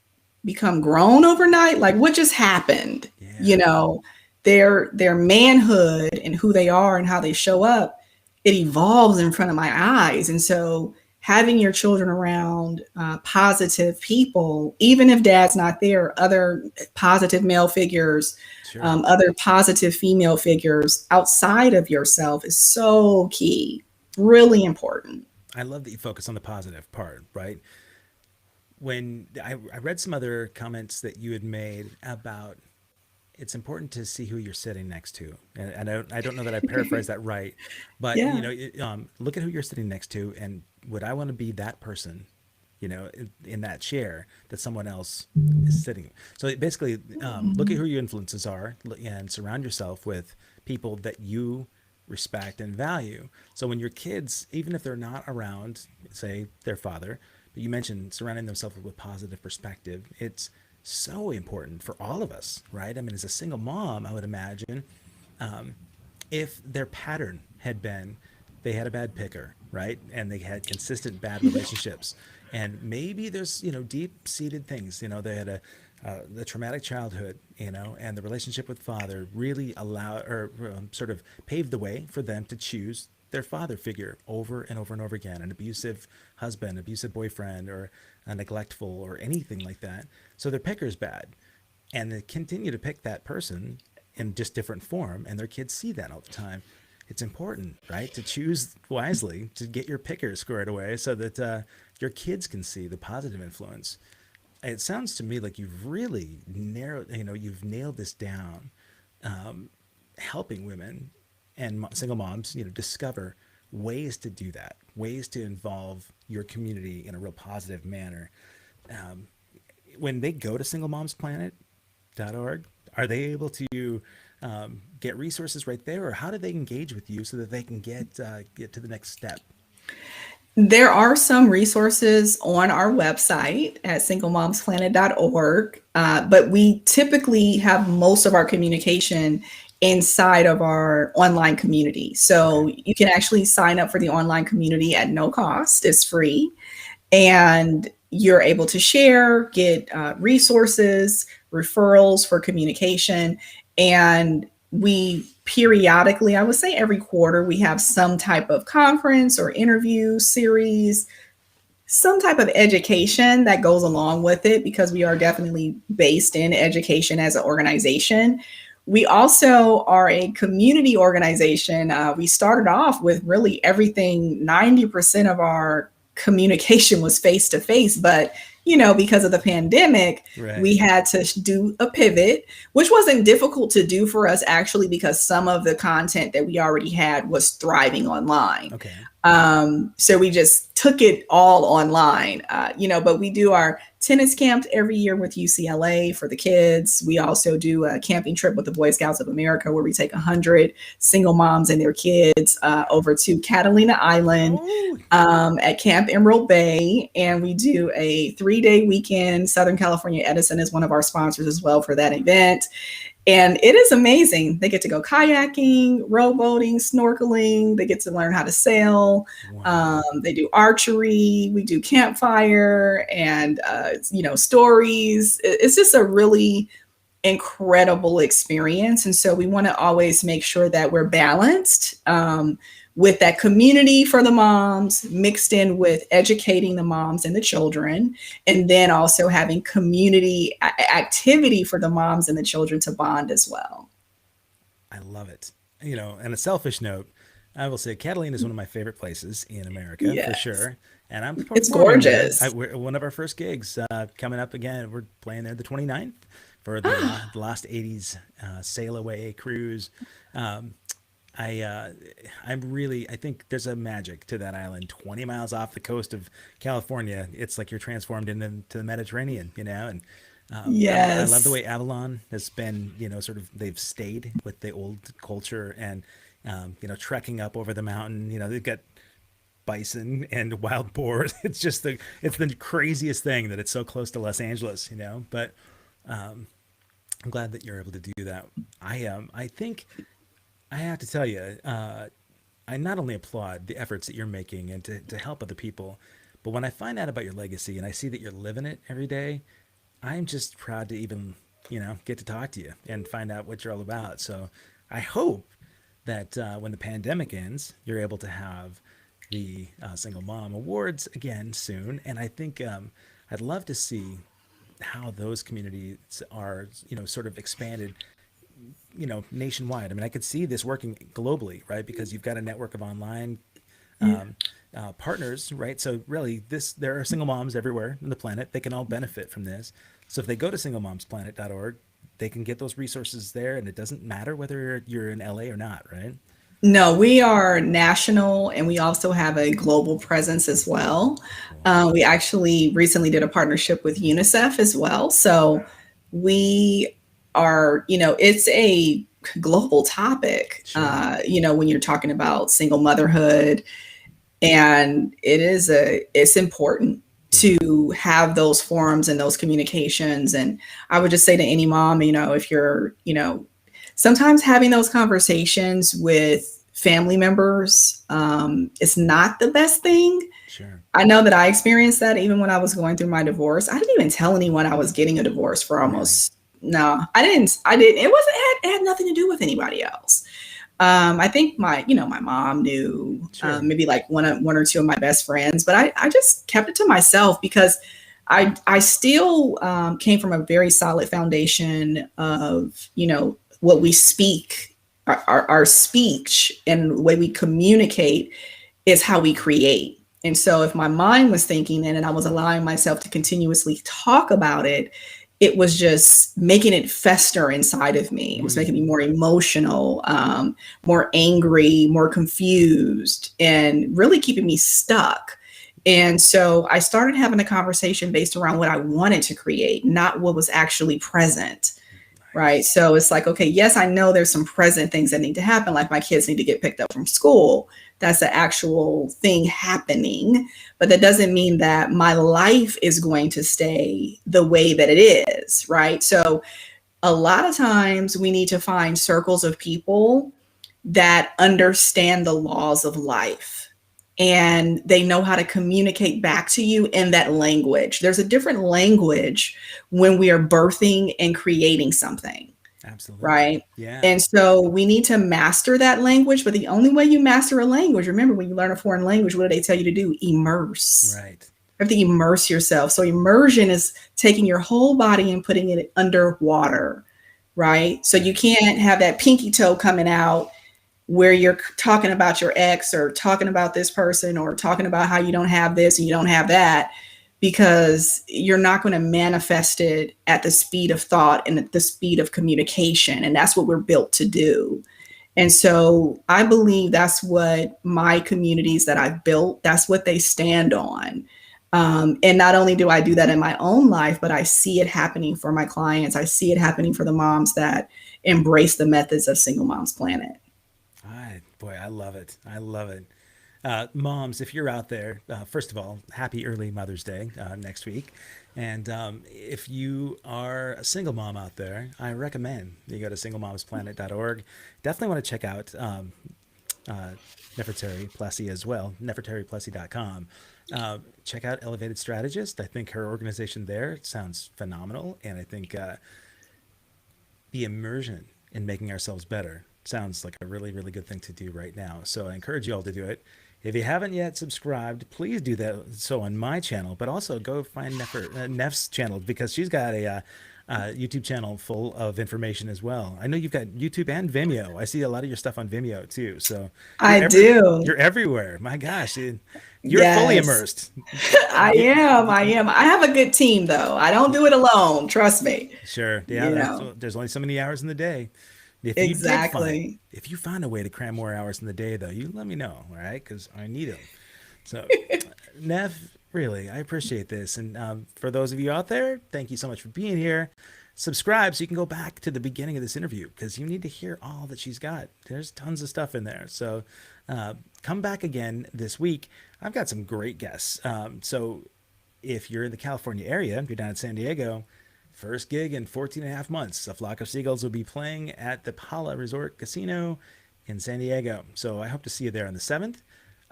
become grown overnight? Like, what just happened? Yeah. Their manhood and who they are and how they show up, it evolves in front of my eyes. And so having your children around positive people, even if dad's not there, other positive male figures, Sure. other positive female figures outside of yourself is so key, really important. I love that you focus on the positive part, right? When I read some other comments that you had made about it's important to see who you're sitting next to, and I don't know that I paraphrased that right, but Yeah. look at who you're sitting next to, and would I want to be that person, in that chair that someone else is sitting? So basically, look at who your influences are, and surround yourself with people that you respect and value. So when your kids, even if they're not around, say their father, but you mentioned surrounding themselves with positive perspective, it's so important for all of us, right? I mean, as a single mom, I would imagine if their pattern had been they had a bad picker, right? And they had consistent bad relationships. And maybe there's, deep seated things, they had the traumatic childhood, and the relationship with father really allowed or sort of paved the way for them to choose their father figure over and over and over again, an abusive husband, abusive boyfriend, or a neglectful or anything like that. So their picker's bad. And they continue to pick that person in just different form, and their kids see that all the time. It's important, right, to choose wisely, to get your picker squared away so that your kids can see the positive influence. It sounds to me like you've really you've nailed this down, helping women and single moms, discover ways to do that, ways to involve your community in a real positive manner. When they go to singlemomsplanet.org, are they able to get resources right there, or how do they engage with you so that they can get to the next step? There are some resources on our website at singlemomsplanet.org, but we typically have most of our communication inside of our online community. So you can actually sign up for the online community at no cost. It's free. And you're able to share, get resources, referrals for communication. And we periodically, I would say every quarter, we have some type of conference or interview series, some type of education that goes along with it, because we are definitely based in education as an organization. We also are a community organization. We started off with really everything. 90% of our communication was face to face, but because of the pandemic, Right. we had to do a pivot, which wasn't difficult to do for us, actually, because some of the content that we already had was thriving online. Okay. So we just took it all online, but we do our tennis camp every year with UCLA for the kids. We also do a camping trip with the Boy Scouts of America, where we take 100 single moms and their kids over to Catalina Island at Camp Emerald Bay. And we do a 3-day weekend. Southern California Edison is one of our sponsors as well for that event. And it is amazing. They get to go kayaking, rowboating, snorkeling. They get to learn how to sail. Wow. They do archery. We do campfire and, stories. It's just a really incredible experience. And so we want to always make sure that we're balanced with that community for the moms, mixed in with educating the moms and the children, and then also having community activity for the moms and the children to bond as well. I love it. You know, and a selfish note, I will say Catalina is one of my favorite places in America for Yes, sure. And I'm it's performing there. gorgeous. One of our first gigs coming up again. We're playing there the 29th for the Lost 80s Sail Away cruise. Um, I think there's a magic to that island. 20 miles off the coast of California, it's like you're transformed into the Mediterranean, you know. And I love the Yes. way Avalon has been, you know, sort of they've stayed with the old culture and, you know, trekking up over the mountain. You know, they've got bison and wild boars. It's the craziest thing that it's so close to Los Angeles, you know. But I'm glad that you're able to do that. I think I have to tell you, I not only applaud the efforts that you're making and to help other people, but when I find out about your legacy and I see that you're living it every day, I'm just proud to even, you know, get to talk to you and find out what you're all about. So I hope that when the pandemic ends, you're able to have the Single Mom Awards again soon. And I think I'd love to see how those communities are, you know, sort of expanded, you know, nationwide. I mean, I could see this working globally, right? Because you've got a network of online Yeah. partners, right? So really, there are single moms everywhere on the planet. They can all benefit from this. So if they go to singlemomsplanet.org, they can get those resources there, and it doesn't matter whether you're in LA or not, right? No, we are national and we also have a global presence as well. Cool. We actually recently did a partnership with UNICEF as well. So we are, it's a global topic, Sure. when you're talking about single motherhood. And it's important Yeah. to have those forums and those communications. And I would just say to any mom, if you're, sometimes having those conversations with family members is not the best thing. Sure. I know that I experienced that even when I was going through my divorce. I didn't even tell anyone I was getting a divorce for Really. almost, no, I didn't, it had nothing to do with anybody else. I think my mom knew, Sure. maybe like one or two of my best friends, but I just kept it to myself because I still came from a very solid foundation of, what we speak, our speech and the way we communicate is how we create. And so if my mind was thinking it and I was allowing myself to continuously talk about it, it was just making it fester inside of me. It was making me Mm. more emotional, more angry, more confused, and really keeping me stuck. And so I started having a conversation based around what I wanted to create, not what was actually present. Right. Nice. So it's like, okay, yes, I know there's some present things that need to happen, like my kids need to get picked up from school. That's the actual thing happening. But that doesn't mean that my life is going to stay the way that it is. Right. So a lot of times we need to find circles of people that understand the laws of life and they know how to communicate back to you in that language. There's a different language when we are birthing and creating something, Absolutely. right? Yeah. And so we need to master that language. But the only way you master a language, remember, when you learn a foreign language, what do they tell you to do? Immerse. Right. You have to immerse yourself. So immersion is taking your whole body and putting it underwater, right? So you Right. can't have that pinky toe coming out where you're talking about your ex or talking about this person or talking about how you don't have this and you don't have that, because you're not going to manifest it at the speed of thought and at the speed of communication. And that's what we're built to do. And so I believe that's what my communities that I've built, that's what they stand on. And not only do I do that in my own life, but I see it happening for my clients. I see it happening for the moms that embrace the methods of Single Moms Planet. Boy, I love it. I love it. Moms, if you're out there, first of all, happy early Mother's Day next week. And if you are a single mom out there, I recommend you go to singlemomsplanet.org. Definitely want to check out uh, Neferteri Plessy as well, neferteriplessy.com. Check out Elevated Strategist. I think her organization there sounds phenomenal. And I think the immersion in making ourselves better sounds like a really, really good thing to do right now. So I encourage you all to do it. If you haven't yet subscribed, please do that so on my channel, but also go find Nef's channel because she's got a YouTube channel full of information as well. I know you've got YouTube and Vimeo. I see a lot of your stuff on Vimeo too. So I do. you're everywhere. My gosh, you're fully Yes, immersed. I You, am. I am. I have a good team though. I don't do it alone. Trust me. sure. Yeah. You know, There's only so many hours in the day. exactly. If you find a way to cram more hours in the day, though, you let me know, all right? Because I need them. So, Nev, really, I appreciate this. And for those of you out there, thank you so much for being here. Subscribe so you can go back to the beginning of this interview because you need to hear all that she's got. There's tons of stuff in there. So, come back again this week. I've got some great guests. So, if you're in the California area, if you're down in San Diego, first gig in 14 and a half months, A Flock of Seagulls will be playing at the Pala Resort Casino in San Diego. So I hope to see you there on the 7th.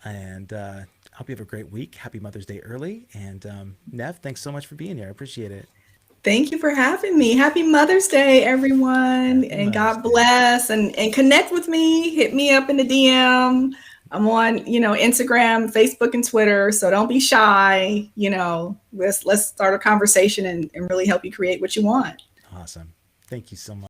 And I hope you have a great week. Happy Mother's Day early. And Nev, thanks so much for being here. I appreciate it. Thank you for having me. Happy Mother's Day, everyone. Happy And Mother's God Day. bless and connect with me. Hit me up in the DM. I'm on, Instagram, Facebook, and Twitter. So don't be shy. Let's start a conversation and really help you create what you want. Awesome. Thank you so much.